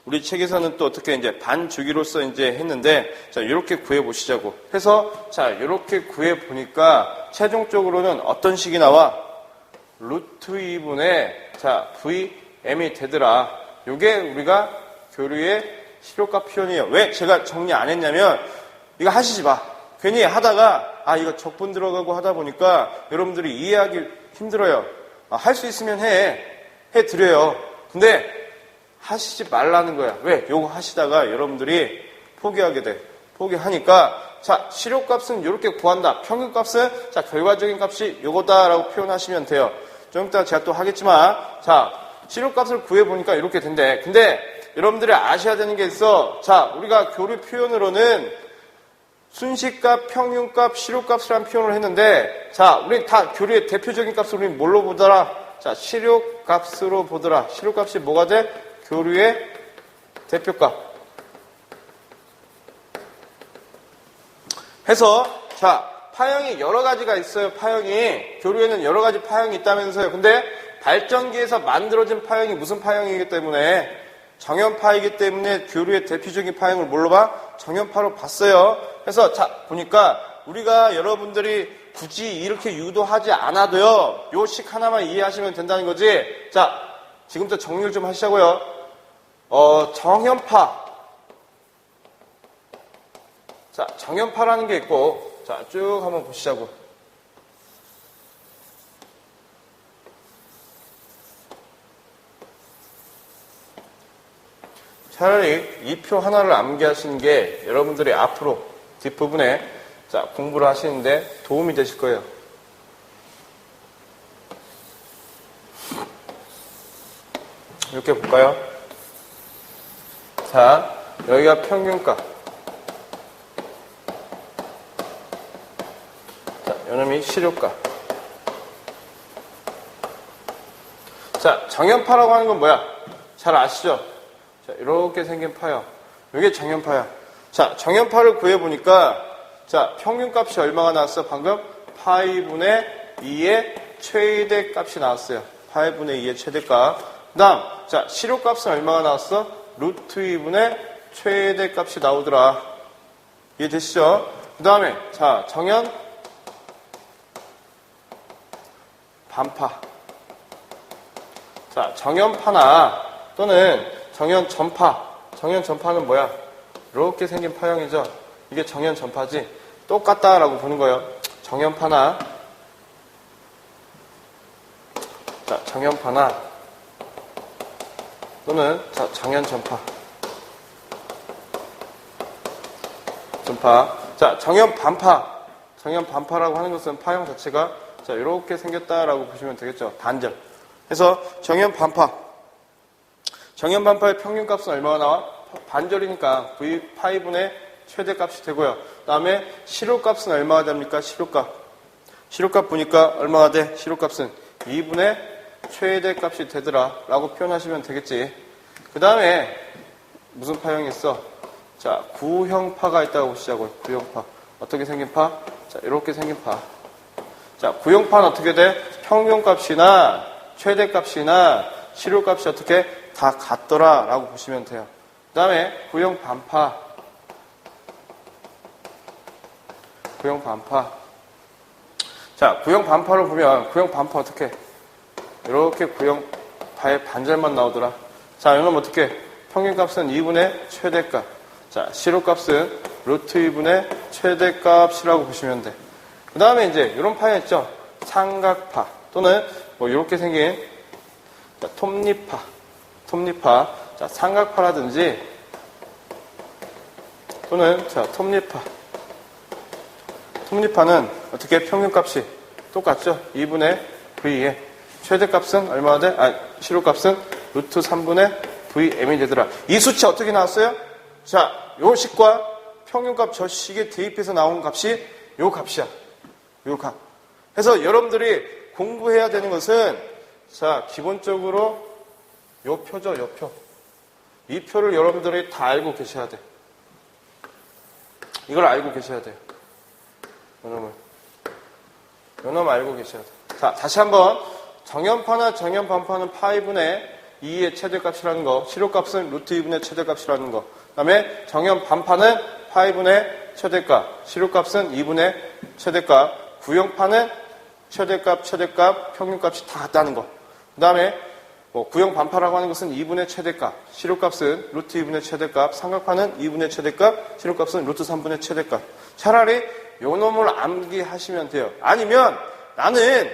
우리 책에서는 또 어떻게 이제 반주기로서 이제 했는데, 자, 요렇게 구해보시자고. 해서, 자, 요렇게 구해보니까, 최종적으로는 어떤 식이 나와? 루트 2분의, 자, VM이 되더라. 요게 우리가 교류의 실효값 표현이에요. 왜 제가 정리 안 했냐면, 이거 하시지 마. 괜히 하다가, 아, 이거 적분 들어가고 하다 보니까, 여러분들이 이해하기 힘들어요. 아, 할 수 있으면 해드려요. 근데, 하시지 말라는 거야. 왜? 요거 하시다가 여러분들이 포기하게 돼. 포기하니까 자, 실효값은 이렇게 구한다. 평균값은 자, 결과적인 값이 요거다라고 표현하시면 돼요. 좀 이따 제가 또 하겠지만, 자, 시료값을 구해보니까 이렇게 된대. 근데 여러분들이 아셔야 되는 게 있어. 자, 우리가 교류 표현으로는 순식값, 평균값, 시료값이라는 표현을 했는데, 자, 우리 다 교류의 대표적인 값을 우리 뭘로 보더라? 자, 시료값으로 보더라. 시료값이 뭐가 돼? 교류의 대표값. 해서, 자, 파형이 여러 가지가 있어요. 파형이. 교류에는 여러 가지 파형이 있다면서요. 근데 발전기에서 만들어진 파형이 무슨 파형이기 때문에 정연파이기 때문에 교류의 대표적인 파형을 뭘로 봐? 정연파로 봤어요. 그래서 자, 보니까 우리가 여러분들이 굳이 이렇게 유도하지 않아도요. 요 식 하나만 이해하시면 된다는 거지. 자, 지금부터 정리를 좀 하시자고요. 정연파. 자, 정연파라는 게 있고, 자, 쭉 한번 보시자고. 차라리 이 표 하나를 암기하시는 게 여러분들이 앞으로 뒷부분에 자, 공부를 하시는데 도움이 되실 거예요. 이렇게 볼까요? 자, 여기가 평균값. 자, 요놈이 시료값. 자, 정연파라고 하는 건 뭐야? 잘 아시죠? 자, 이렇게 생긴 파야. 이게 정연파야. 자, 정연파를 구해보니까, 자, 평균값이 얼마가 나왔어? 방금? 파이분의 2의 최대값이 나왔어요. 파이분의 2의 최대값. 그 다음, 자, 시료값은 얼마가 나왔어? 루트 2분의 최대값이 나오더라. 이해되시죠? 그 다음에, 자, 정연, 반파. 자, 정연파나 또는 정연전파. 정연전파는 뭐야? 이렇게 생긴 파형이죠. 이게 정연전파지. 똑같다라고 보는 거예요. 정연파나 자, 정연파나 또는 자, 정연전파. 전파. 자, 정연반파. 정연반파라고 하는 것은 파형 자체가 자, 이렇게 생겼다라고 보시면 되겠죠. 반절. 그래서 정연반파. 정연반파의 평균값은 얼마가 나와? 반절이니까 V 파이분의 최대값이 되고요. 그 다음에 시료값은 얼마가 됩니까? 시료값. 시료값 보니까 얼마가 돼? 시료값은 2분의 최대값이 되더라 라고 표현하시면 되겠지. 그 다음에 무슨 파형이 있어? 자, 구형파가 있다고 보시자고요. 구형파. 어떻게 생긴 파? 자, 이렇게 생긴 파. 자, 구형파는 어떻게 돼? 평균값이나 최대값이나 시료값이 어떻게 다 같더라 라고 보시면 돼요. 그 다음에 구형반파. 구형반파. 자, 구형반파를 보면 구형반파 어떻게? 이렇게 구형파의 반절만 나오더라. 자, 이놈 어떻게? 평균값은 2분의 최대값. 자, 시료값은 루트 2분의 최대값이라고 보시면 돼. 그 다음에 이제 이런 파형 있죠? 삼각파 또는 뭐 이렇게 생긴 자, 톱니파. 톱니파. 자, 삼각파라든지 또는 자, 톱니파. 톱니파는 어떻게 평균값이 똑같죠? 2분의 V에 최대값은 얼마나 돼? 아, 시료값은 루트 3분의 VM이 되더라. 이 수치 어떻게 나왔어요? 자, 요 식과 평균값 저 식에 대입해서 나온 값이 요 값이야. 요 값. 그래서 여러분들이 공부해야 되는 것은 자, 기본적으로 요 표죠, 요 표. 이 표를 여러분들이 다 알고 계셔야 돼. 이걸 알고 계셔야 돼요. 요놈을 알고 계셔야 돼. 자, 다시 한번 정연파나 정연반파는 파이분의 2의 최대값이라는 거, 시료값은 루트 2분의 최대값이라는 거. 그 다음에 정연반파는 파이분의 최대값, 시료값은 2분의 최대값, 구형파는 최대값, 평균값이 다 같다는 거. 그 다음에 구형반파라고 하는 것은 2분의 최대값, 시료값은 루트 2분의 최대값, 삼각파는 2분의 최대값, 시료값은 루트 3분의 최대값. 차라리 요 놈을 암기하시면 돼요. 아니면 나는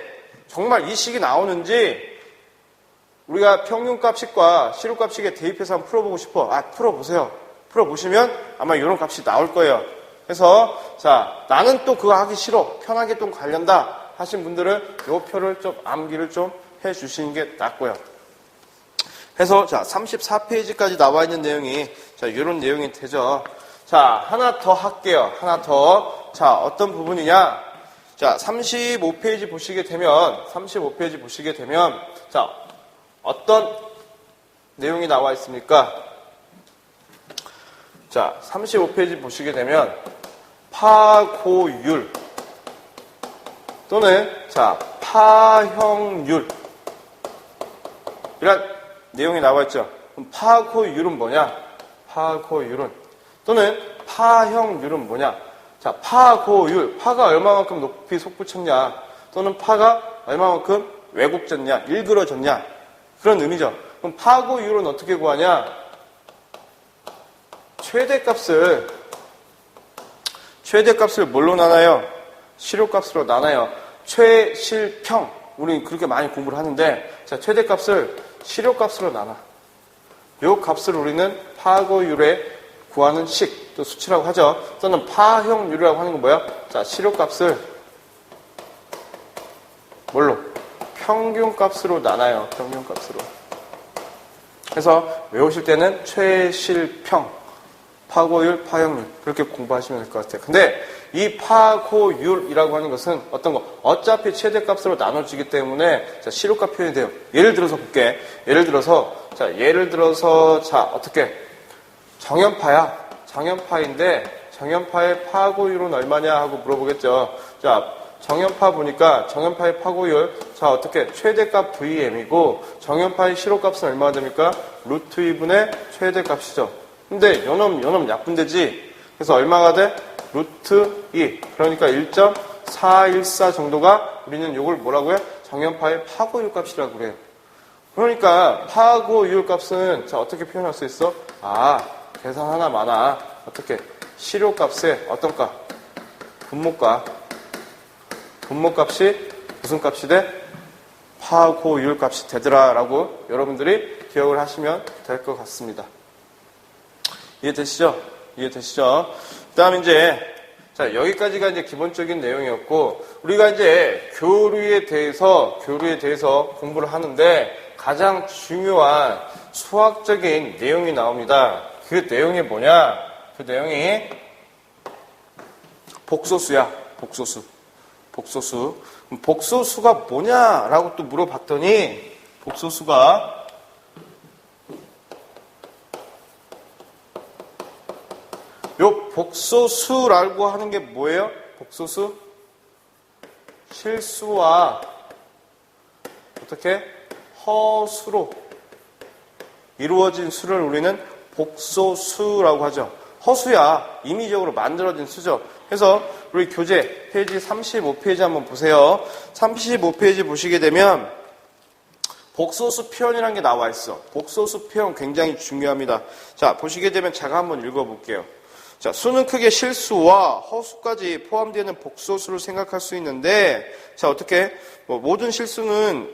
정말 이 식이 나오는지 우리가 평균값식과 시료값식에 대입해서 한번 풀어보고 싶어. 아, 풀어보세요. 풀어보시면 아마 이런 값이 나올 거예요. 그래서 자, 나는 또 그거 하기 싫어. 편하게 좀 가련다 하신 분들은 요 표를 좀 암기를 좀 해 주시는 게 낫고요. 해서 자 34페이지까지 나와 있는 내용이 자 이런 내용이 되죠. 자 하나 더 할게요. 하나 더. 자 어떤 부분이냐? 자 35페이지 보시게 되면 자 어떤 내용이 나와 있습니까? 자 35페이지 보시게 되면 파고율 또는 자 파형률 이런 내용이 나와 있죠. 그럼 파고율은 뭐냐? 파고율은 또는 파형률은 뭐냐? 자, 파고율, 파가 얼마만큼 높이 솟구쳤냐? 또는 파가 얼마만큼 왜곡졌냐? 일그러졌냐? 그런 의미죠. 그럼 파고율은 어떻게 구하냐? 최대값을 뭘로 나눠요? 실효값으로 나눠요. 최실평. 우리 그렇게 많이 공부를 하는데, 자, 최대값을 실효값으로 나눠. 요 값을 우리는 파고율에 구하는 식, 또 수치라고 하죠. 또는 파형률이라고 하는 건 뭐야? 자, 실효값을 뭘로? 평균값으로 나눠요. 평균값으로. 그래서 외우실 때는 최실평, 파고율, 파형률 그렇게 공부하시면 될 것 같아요. 근데 이 파고율이라고 하는 것은 어떤 거? 어차피 최대값으로 나눠지기 때문에 자, 실효값 표현이 돼요. 예를 들어서 볼게. 예를 들어서 자 어떻게? 정연파인데 정연파의 파고율은 얼마냐 하고 물어보겠죠. 자 정연파 보니까 정연파의 파고율 자 어떻게? 최대값 VM이고 정연파의 실효값은 얼마가 됩니까? 루트 2분의 최대값이죠. 근데 요놈 약분되지. 그래서 얼마가 돼? 루트 2. 그러니까 1.414 정도가 우리는 요걸 뭐라고 해? 정연파의 파고율 값이라고 그래요. 그러니까 파고율 값은 자 어떻게 표현할 수 있어? 아 계산 하나 많아. 어떻게? 실효값에 어떤 값? 분모값이 무슨 값이 돼? 파고율 값이 되더라 라고 여러분들이 기억을 하시면 될 것 같습니다. 이해되시죠? 그 다음 이제, 자, 여기까지가 이제 기본적인 내용이었고, 우리가 이제 교류에 대해서 공부를 하는데, 가장 중요한 수학적인 내용이 나옵니다. 그 내용이 뭐냐? 그 내용이 복소수야, 복소수. 복소수가 뭐냐라고 또 물어봤더니, 요 복소수라고 하는 게 뭐예요? 복소수? 실수와 어떻게? 허수로 이루어진 수를 우리는 복소수라고 하죠. 허수야. 임의적으로 만들어진 수죠. 그래서 우리 교재 페이지 35페이지 한번 보세요. 35페이지 보시게 되면 복소수 표현이라는 게 나와 있어. 복소수 표현 굉장히 중요합니다. 자, 보시게 되면 제가 한번 읽어볼게요. 자, 수는 크게 실수와 허수까지 포함되는 복소수를 생각할 수 있는데, 자, 어떻게? 모든 실수는,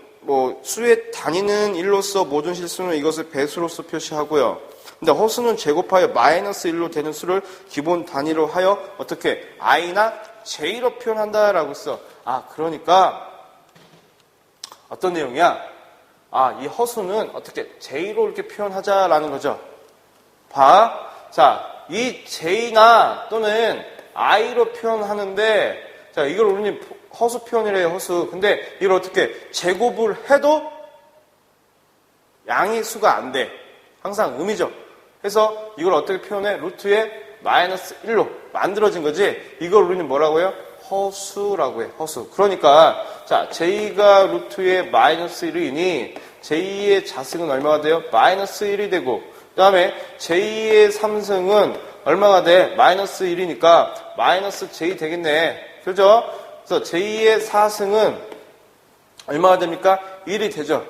수의 단위는 1로서 모든 실수는 이것을 배수로서 표시하고요. 근데 허수는 제곱하여 마이너스 1로 되는 수를 기본 단위로 하여 어떻게? i나 j로 표현한다라고 써. 아, 그러니까, 어떤 내용이야? 아, 이 허수는 어떻게? j로 이렇게 표현하자라는 거죠. 봐. 자, 이 j나 또는 i로 표현하는데 자 이걸 우리는 허수 표현이래요. 허수. 근데 이걸 어떻게 제곱을 해도 양의 수가 안 돼. 항상 음이죠. 그래서 이걸 어떻게 표현해? 루트에 마이너스 1로 만들어진 거지. 이걸 우리는 뭐라고 해요? 허수라고 해. 허수. 그러니까 자 j가 루트에 마이너스 1이니 j의 자승은 얼마가 돼요? 마이너스 1이 되고 그 다음에 j의 3승은 얼마가 돼? 마이너스 1이니까 마이너스 j 되겠네. 그죠? 그래서 j의 4승은 얼마가 됩니까? 1이 되죠.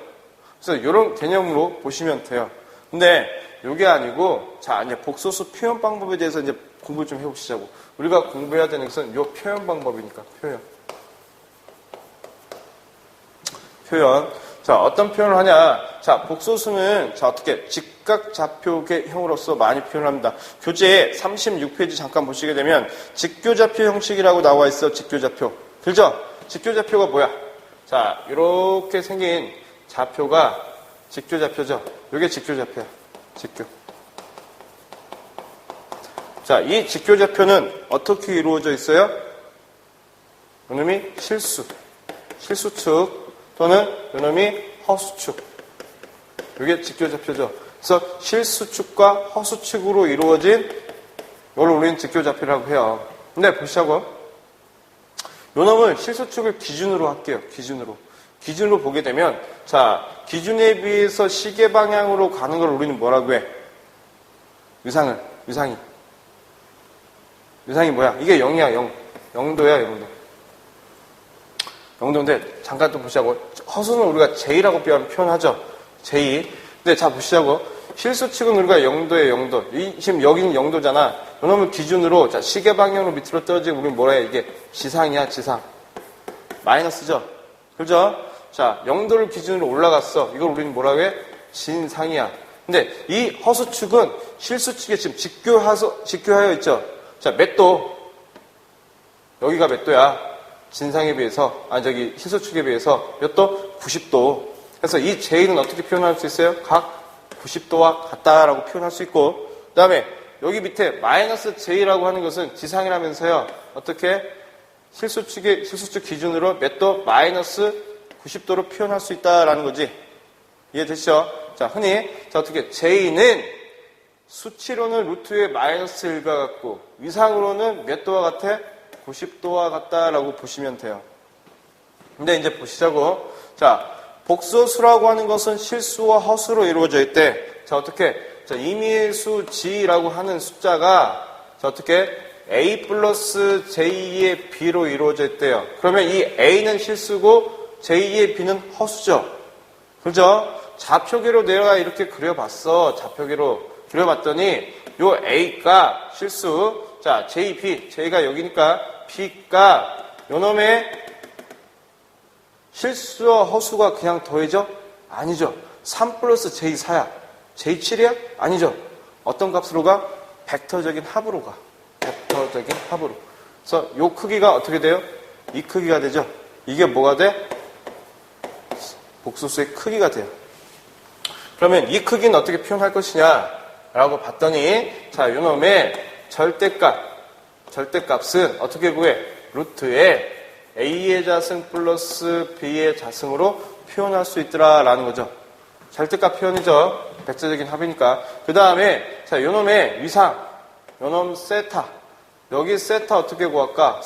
그래서 이런 개념으로 보시면 돼요. 근데 이게 아니고 자 이제 복소수 표현 방법에 대해서 이제 공부를 좀 해보시자고. 우리가 공부해야 되는 것은 이 표현 방법이니까 표현. 자, 어떤 표현을 하냐? 자, 복소수는 자 어떻게 직각좌표계형으로서 많이 표현합니다. 교재 36페이지 잠깐 보시게 되면 직교좌표 형식이라고 나와 있어. 직교좌표. 들죠? 직교좌표가 뭐야? 자, 이렇게 생긴 좌표가 직교좌표죠. 이게 직교좌표야. 직교. 자, 이 직교좌표는 어떻게 이루어져 있어요? 요놈이 실수축 또는 요놈이 허수축. 이게 직교좌표죠. 그래서 실수축과 허수축으로 이루어진 이걸 우리는 직교좌표라고 해요. 근데 보시자고. 요놈을 실수축을 기준으로 할게요. 기준으로 보게 되면, 자, 기준에 비해서 시계 방향으로 가는 걸 우리는 뭐라고 해? 유상이 뭐야? 이게 0이야, 0. 0도야, 0도. 0도인데, 잠깐 또 보시자고. 허수는 우리가 J라고 표현하죠. J. 근데 자, 보시자고. 실수축은 우리가 0도에 0도. 지금 여기는 0도잖아. 요놈을 기준으로, 자, 시계 방향으로 밑으로 떨어지고, 우리는 뭐라 해? 이게 지상이야, 지상. 마이너스죠? 그죠? 자, 0도를 기준으로 올라갔어. 이걸 우리는 뭐라고 해? 진상이야. 근데 이 허수축은 실수축에 지금 직교하여 있죠? 자, 몇 도? 여기가 몇 도야? 진상에 비해서, 실수축에 비해서 몇 도? 90도. 그래서 이 J는 어떻게 표현할 수 있어요? 각 90도와 같다라고 표현할 수 있고, 그 다음에 여기 밑에 마이너스 J라고 하는 것은 지상이라면서요. 어떻게? 실수축 기준으로 몇 도? 마이너스 90도로 표현할 수 있다라는 거지. 이해되시죠? 자, 흔히, 자, 어떻게? J는 수치로는 루트의 마이너스 1과 같고, 위상으로는 몇 도와 같아? 90도와 같다라고 보시면 돼요. 근데 이제 보시자고. 자, 복소수라고 하는 것은 실수와 허수로 이루어져 있대. 자, 어떻게? 자, 임의수 G라고 하는 숫자가, 자, 어떻게? A 플러스 J의 B로 이루어져 있대요. 그러면 이 A는 실수고, J의 B는 허수죠. 그죠? 좌표계로 내가 이렇게 그려봤어. 좌표계로 그려봤더니 요 A가 실수. 자, J, B. J가 여기니까 B가 요놈의 실수와 허수가 그냥 더해져? 아니죠. 3 플러스 J4야. J7이야? 아니죠. 어떤 값으로 가? 벡터적인 합으로 가. 벡터적인 합으로. 그래서 요 크기가 어떻게 돼요? 이 크기가 되죠. 이게 뭐가 돼? 복소수의 크기가 돼요. 그러면 이 크기는 어떻게 표현할 것이냐라고 봤더니, 자, 요놈의 절대값은 어떻게 구해? 루트에 A의 자승 플러스 B의 자승으로 표현할 수 있더라라는 거죠. 절대값 표현이죠. 백자적인 합이니까. 그 다음에, 자, 요놈의 위상, 요놈 세타. 여기 세타 어떻게 구할까?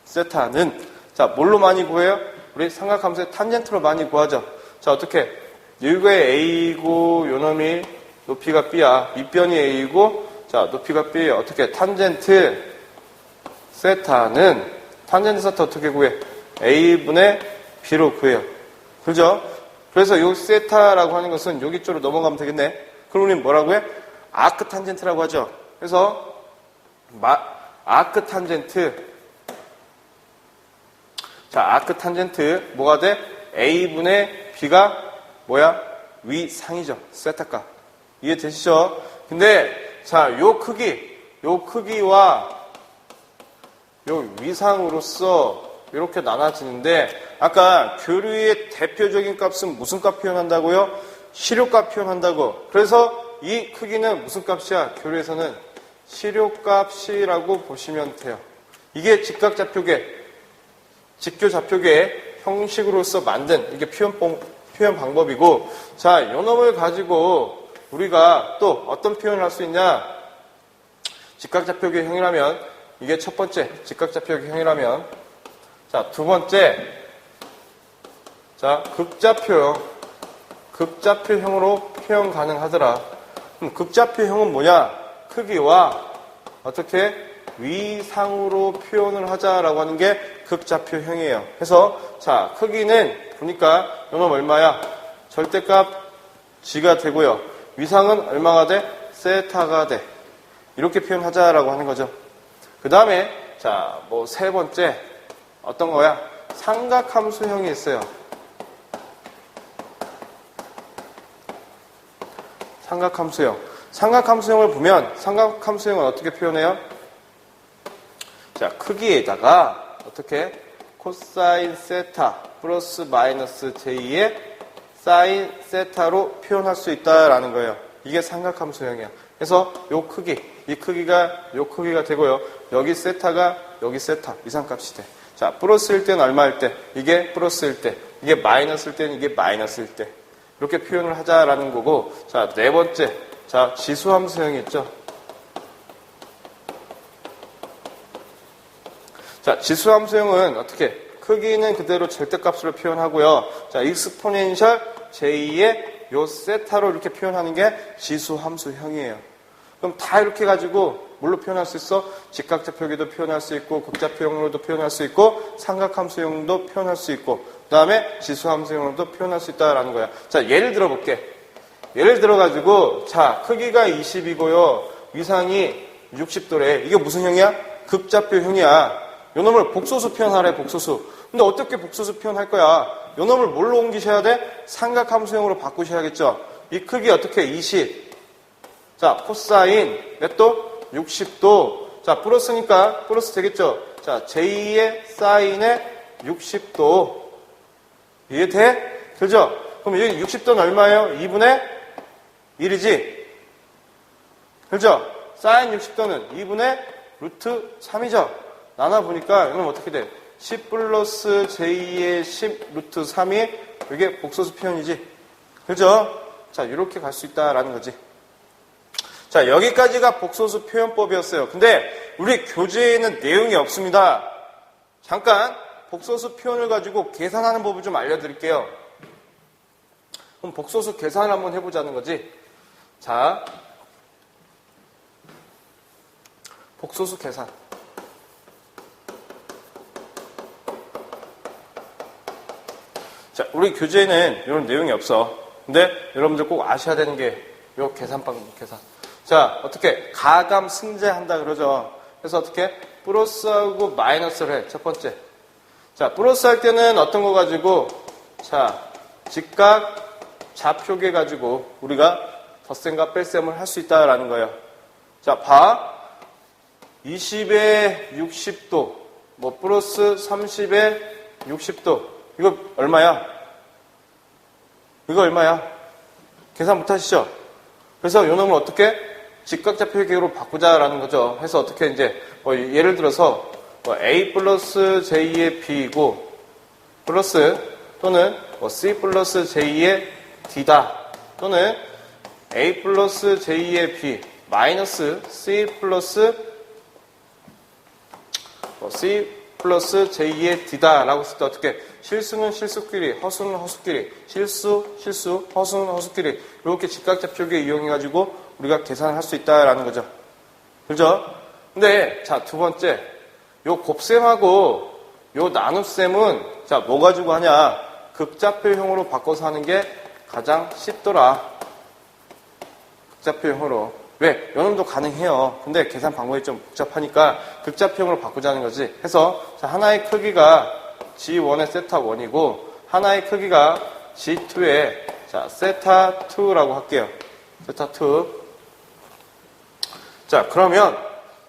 세타는, 자, 뭘로 많이 구해요? 우리 삼각함수의 탄젠트로 많이 구하죠. 자, 어떻게? 여기가 A고, 요놈이 높이가 B야. 밑변이 A고, 자, 높이가 B예요. 어떻게? 탄젠트 세타는, 탄젠트 세타 어떻게 구해? A분의 B로 구해요. 그죠? 그래서 요 세타라고 하는 것은 여기 쪽으로 넘어가면 되겠네. 그럼 우리는 뭐라고 해? 아크 탄젠트라고 하죠. 그래서, 아크 탄젠트. 자, 아크 탄젠트 뭐가 돼? A분의 B가 뭐야? 위상이죠. 세타값. 이해되시죠? 근데 자, 요 크기와 요 위상으로서 이렇게 나눠지는데, 아까 교류의 대표적인 값은 무슨 값 표현한다고요? 시료값 표현한다고. 그래서 이 크기는 무슨 값이야? 교류에서는 시료값이라고 보시면 돼요. 이게 직교좌표계 형식으로서 만든 이게 표현 방법이고, 자, 요 놈을 가지고 우리가 또 어떤 표현을 할 수 있냐? 직각좌표계 형이라면, 이게 첫 번째 직각좌표계 형이라면, 자, 두 번째, 자, 극좌표형으로 표현 가능하더라. 그럼 극좌표형은 뭐냐? 크기와 어떻게 위상으로 표현을 하자라고 하는 게 극좌표형이에요. 그래서 자, 크기는 보니까 요놈 얼마야? 절대값 G가 되고요. 위상은 얼마가 돼? 세타가 돼. 이렇게 표현하자라고 하는 거죠. 그 다음에 자, 뭐 세 번째 어떤 거야? 삼각함수형이 있어요. 삼각함수형을 보면 삼각함수형은 어떻게 표현해요? 자, 크기에다가 어떻게? 코사인 세타 플러스 마이너스 J의 사인 세타로 표현할 수 있다라는 거예요. 이게 삼각함수형이야. 그래서 요 크기, 이 크기가 요 크기가 되고요. 여기 세타가 여기 세타 이상값이 돼. 자, 플러스일 때는 얼마일 때? 이게 플러스일 때. 이게 마이너스일 때는 이게 마이너스일 때. 이렇게 표현을 하자라는 거고. 자, 네 번째. 자, 지수함수형이 있죠. 자, 지수함수형은 어떻게? 크기는 그대로 절대값으로 표현하고요. 자, 익스포넨셜 j2의 요 세타로 이렇게 표현하는 게 지수함수형이에요. 그럼 다 이렇게 가지고 뭘로 표현할 수 있어? 직각좌표기도 표현할 수 있고, 극좌표형으로도 표현할 수 있고, 삼각함수형도 표현할 수 있고, 그 다음에 지수함수형으로도 표현할 수 있다라는 거야. 자, 예를 들어볼게. 예를 들어가지고, 자, 크기가 20이고요. 위상이 60도래. 이게 무슨 형이야? 극좌표형이야. 요 놈을 복소수 표현하래, 복소수. 근데 어떻게 복소수 표현할 거야? 요 놈을 뭘로 옮기셔야 돼? 삼각함수형으로 바꾸셔야겠죠? 이 크기 어떻게? 20. 자, 코사인 몇 도? 60도. 자, 플러스니까 플러스 되겠죠? 자, j2의 사인의 60도. 이해돼? 그죠? 그럼 여기 60도는 얼마예요? 2분의 1이지? 그죠? 사인 60도는 2분의 루트 3이죠? 나눠보니까 이건 어떻게 돼? 10 플러스 j2의 10 루트 3이 이게 복소수 표현이지? 그죠? 자, 이렇게 갈 수 있다라는 거지. 자, 여기까지가 복소수 표현법이었어요. 근데 우리 교재에는 내용이 없습니다. 잠깐 복소수 표현을 가지고 계산하는 법을 좀 알려드릴게요. 그럼 복소수 계산을 한번 해보자는 거지. 자, 복소수 계산. 자, 우리 교재에는 이런 내용이 없어. 근데 여러분들 꼭 아셔야 되는 게 요 계산법 계산. 자, 어떻게 가감 승제한다 그러죠. 그래서 어떻게 플러스하고 마이너스를 해. 첫 번째. 자, 플러스 할 때는 어떤 거 가지고 자, 직각 좌표계 가지고 우리가 덧셈과 뺄셈을 할 수 있다라는 거예요. 자, 봐. 20에 60도, 뭐 플러스 30에 60도. 이거 얼마야? 이거 얼마야? 계산 못 하시죠? 그래서 요 놈을 어떻게? 직각좌표계로 바꾸자라는 거죠. 해서 어떻게 이제 뭐 예를 들어서 뭐 A 플러스 J의 B이고 플러스 또는 뭐 C 플러스 J의 D다 또는 A 플러스 J의 B 마이너스 C 플러스 C 플러스 J의 D다라고 했을 때 어떻게 실수는 실수끼리, 허수는 허수끼리, 실수, 허수는 허수끼리 이렇게 직각좌표계 이용해가지고 우리가 계산을 할 수 있다라는 거죠. 그죠? 근데 자, 두 번째 요 곱셈하고 요 나눗셈은 자, 뭐 가지고 하냐? 극좌표형으로 바꿔서 하는 게 가장 쉽더라. 극좌표형으로. 왜? 요놈도 가능해요. 근데 계산 방법이 좀 복잡하니까 극좌표형으로 바꾸자는 거지. 해서 자, 하나의 크기가 G1의 세타 1이고 하나의 크기가 G2의 자, 세타 2라고 할게요. 세타 2. 자, 그러면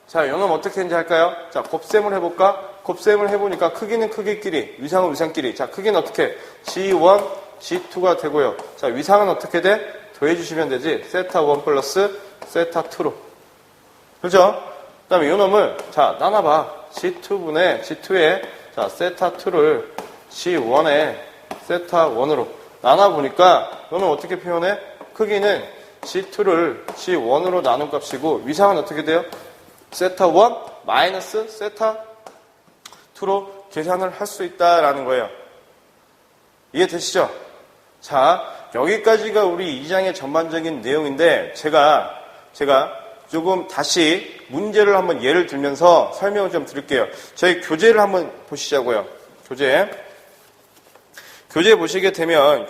자, 요놈 어떻게 했는지 할까요? 자, 곱셈을 해볼까? 곱셈을 해보니까 크기는 크기끼리, 위상은 위상끼리. 자, 크기는 어떻게? G1, G2가 되고요. 자, 위상은 어떻게 돼? 더해주시면 되지. 세타 1 플러스 세타 2로. 그죠? 그 다음에 요 놈을, 자, 나눠봐. G2분의 G2의, 자, 세타 2를 G1의 세타 1으로. 나눠보니까, 요놈 어떻게 표현해? 크기는 G2를 G1으로 나눈 값이고, 위상은 어떻게 돼요? 세타 1 마이너스 세타 2로 계산을 할 수 있다라는 거예요. 이해되시죠? 자, 여기까지가 우리 2장의 전반적인 내용인데, 제가 조금 다시 문제를 한번 예를 들면서 설명을 좀 드릴게요. 저희 교재를 한번 보시자고요. 교재 보시게 되면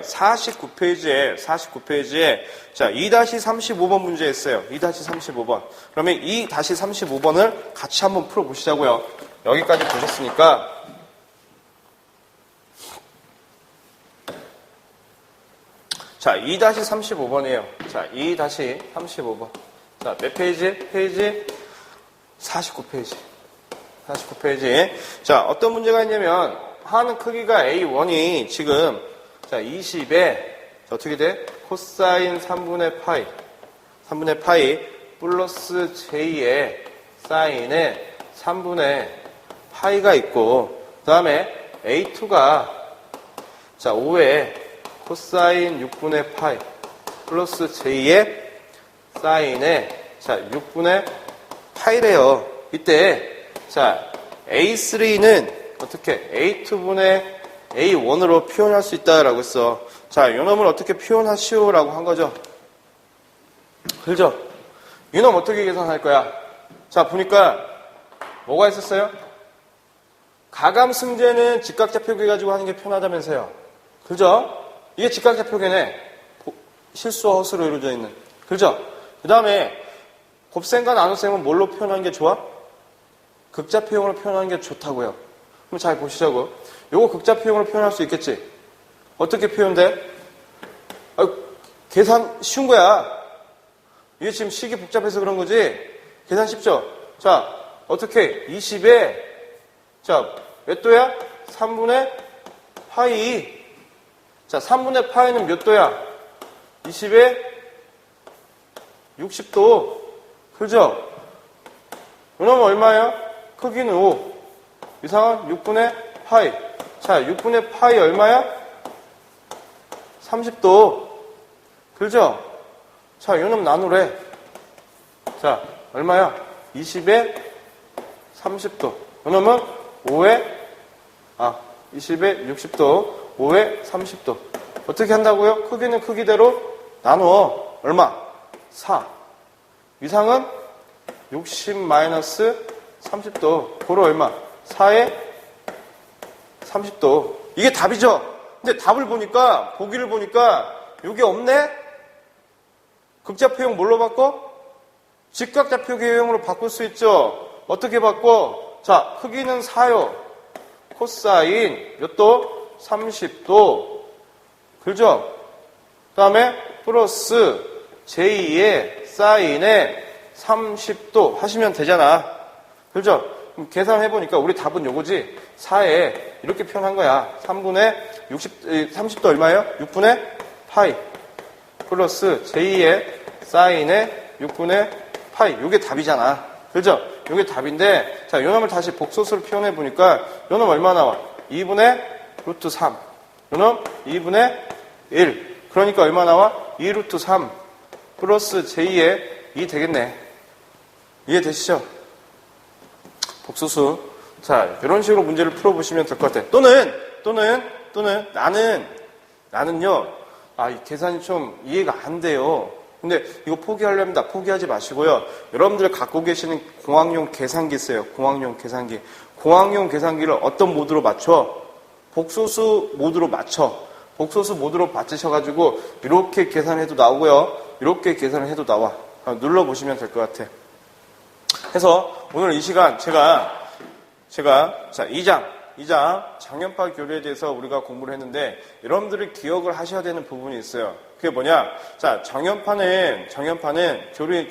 49페이지에 자, 2-35번 문제 했어요. 2-35번. 그러면 2-35번을 같이 한번 풀어 보시자고요. 여기까지 보셨으니까 자, 2-35번이에요. 자, 2-35번. 자, 몇 페이지? 페이지 49페이지. 49페이지. 자, 어떤 문제가 있냐면, 하는 크기가 A1이 지금, 자, 20에 어떻게 돼? 코사인 3분의 파이 플러스 J의 사인에 3분의 파이가 있고, 그 다음에 A2가 자, 5에 코사인 6분의 파이 플러스 J의 사인에 자, 6분의 파이래요. 이때 자, A3는 어떻게 A2분의 A1으로 표현할 수 있다라고 했어. 자, 요 놈을 어떻게 표현하시오라고 한 거죠. 그죠? 이 놈 어떻게 계산할 거야? 자, 보니까 뭐가 있었어요? 가감승제는 직각좌표계 가지고 하는 게 편하다면서요. 그죠? 이게 직각좌표계네. 실수와 허수로 이루어져 있는. 그죠? 그 다음에 곱셈과 나눗셈은 뭘로 표현하는 게 좋아? 극좌표형으로 표현하는 게 좋다고요. 그럼 잘 보시자고. 요거 극좌표형으로 표현할 수 있겠지? 어떻게 표현돼? 계산 쉬운 거야. 이게 지금 식이 복잡해서 그런 거지? 계산 쉽죠? 자, 어떻게? 20에, 자, 몇 도야? 3분의 파이. 자, 3분의 파이는 몇 도야? 20에 60도. 그죠? 이놈은 얼마예요? 크기는 5. 이상은 6분의 파이. 자, 6분의 파이 얼마야? 30도. 그죠? 자, 이놈 나누래. 자, 얼마야? 20에 30도. 이놈은 20에 60도. 5에 30도. 어떻게 한다고요? 크기는 크기대로 나누어. 얼마? 4. 이상은 60-30도. 고로 얼마? 4에 30도. 이게 답이죠? 근데 답을 보니까, 보기를 보니까, 이게 없네? 극좌표형 뭘로 바꿔? 직각좌표계형으로 바꿀 수 있죠? 어떻게 바꿔? 자, 크기는 4요. 코사인, 몇 도? 30도. 그죠? 그 다음에, 플러스, j2의 사인에 30도 하시면 되잖아. 그죠? 그럼 계산해보니까 우리 답은 요거지. 4에 이렇게 표현한 거야. 3분의 30도 얼마예요? 6분의 파이. 플러스 j2의 사인에 6분의 파이. 요게 답이잖아. 그죠? 요게 답인데, 자, 요 놈을 다시 복소수로 표현해보니까, 요 놈 얼마 나와? 2분의 루트 3. 요 놈 2분의 1. 그러니까 얼마 나와? 2 루트 3. 플러스 j2의 2 되겠네. 이해되시죠? 복소수. 자, 이런 식으로 문제를 풀어보시면 될 것 같아요. 또는, 나는요, 이 계산이 좀 이해가 안 돼요. 근데 이거 포기하려면 다 포기하지 마시고요. 여러분들 갖고 계시는 공학용 계산기 있어요. 공학용 계산기. 공학용 계산기를 어떤 모드로 맞춰? 복소수 모드로 맞춰. 복소수 모드로 맞추셔가지고, 이렇게 계산해도 나오고요. 이렇게 계산을 해도 나와. 눌러보시면 될 것 같아. 해서 오늘 이 시간 제가 자, 2장 장연파 교류에 대해서 우리가 공부를 했는데 여러분들이 기억을 하셔야 되는 부분이 있어요. 그게 뭐냐? 자, 장연파는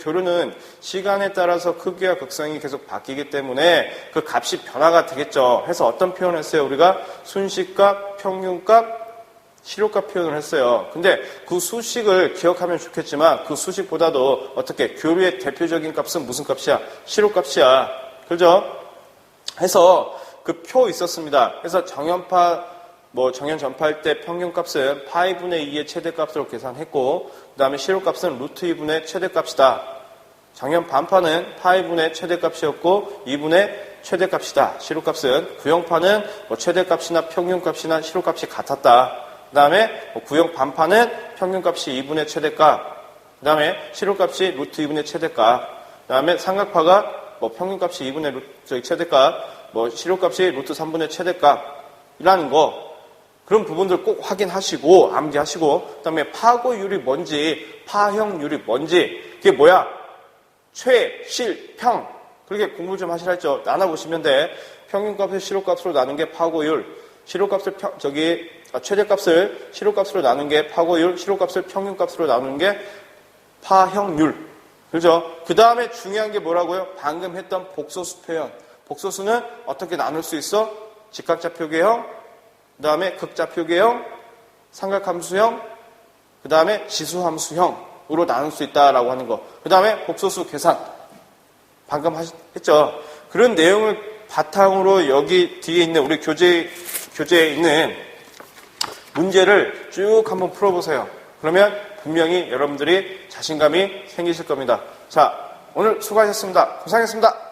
교류는 시간에 따라서 크기와 극성이 계속 바뀌기 때문에 그 값이 변화가 되겠죠. 해서 어떤 표현을 했어요? 우리가 순식값, 평균값, 실효값 표현을 했어요. 근데 그 수식을 기억하면 좋겠지만 그 수식보다도 어떻게 교류의 대표적인 값은 무슨 값이야? 실효값이야. 그죠? 해서 그 표 있었습니다. 그래서 정연파 정연 전파할 때 평균값은 파이분의 2의 최대값으로 계산했고 그 다음에 실효값은 루트 2분의 최대값이다. 정연 반파는 파이분의 최대값이었고 2분의 최대값이다. 실효값은 구형파는 최대값이나 평균값이나 실효값이 같았다. 그 다음에 구형 반파는 평균값이 2분의 최대값. 그 다음에 실효값이 루트 2분의 최대값. 그 다음에 삼각파가 평균값이 2분의 최대값. 실효값이 루트 3분의 최대값이라는 거. 그런 부분들 꼭 확인하시고 암기하시고 그 다음에 파고율이 뭔지 파형율이 뭔지 그게 뭐야? 최, 실, 평. 그렇게 공부 좀 하시라 했죠. 나눠보시면 돼. 평균값을 실효값으로 나눈 게 파고율. 실효값을 최대값을 실효값으로 나눈 게 파고율. 실효값을 평균값으로 나누는 게 파형률. 그죠? 그 다음에 중요한 게 뭐라고요? 방금 했던 복소수 표현. 복소수는 어떻게 나눌 수 있어? 직각좌표계형, 그 다음에 극좌표계형, 삼각함수형, 그 다음에 지수함수형으로 나눌 수 있다라고 하는 거. 그 다음에 복소수 계산. 방금 했죠. 그런 내용을 바탕으로 여기 뒤에 있는 우리 교재에 있는 문제를 쭉 한번 풀어보세요. 그러면 분명히 여러분들이 자신감이 생기실 겁니다. 자, 오늘 수고하셨습니다. 고생하셨습니다.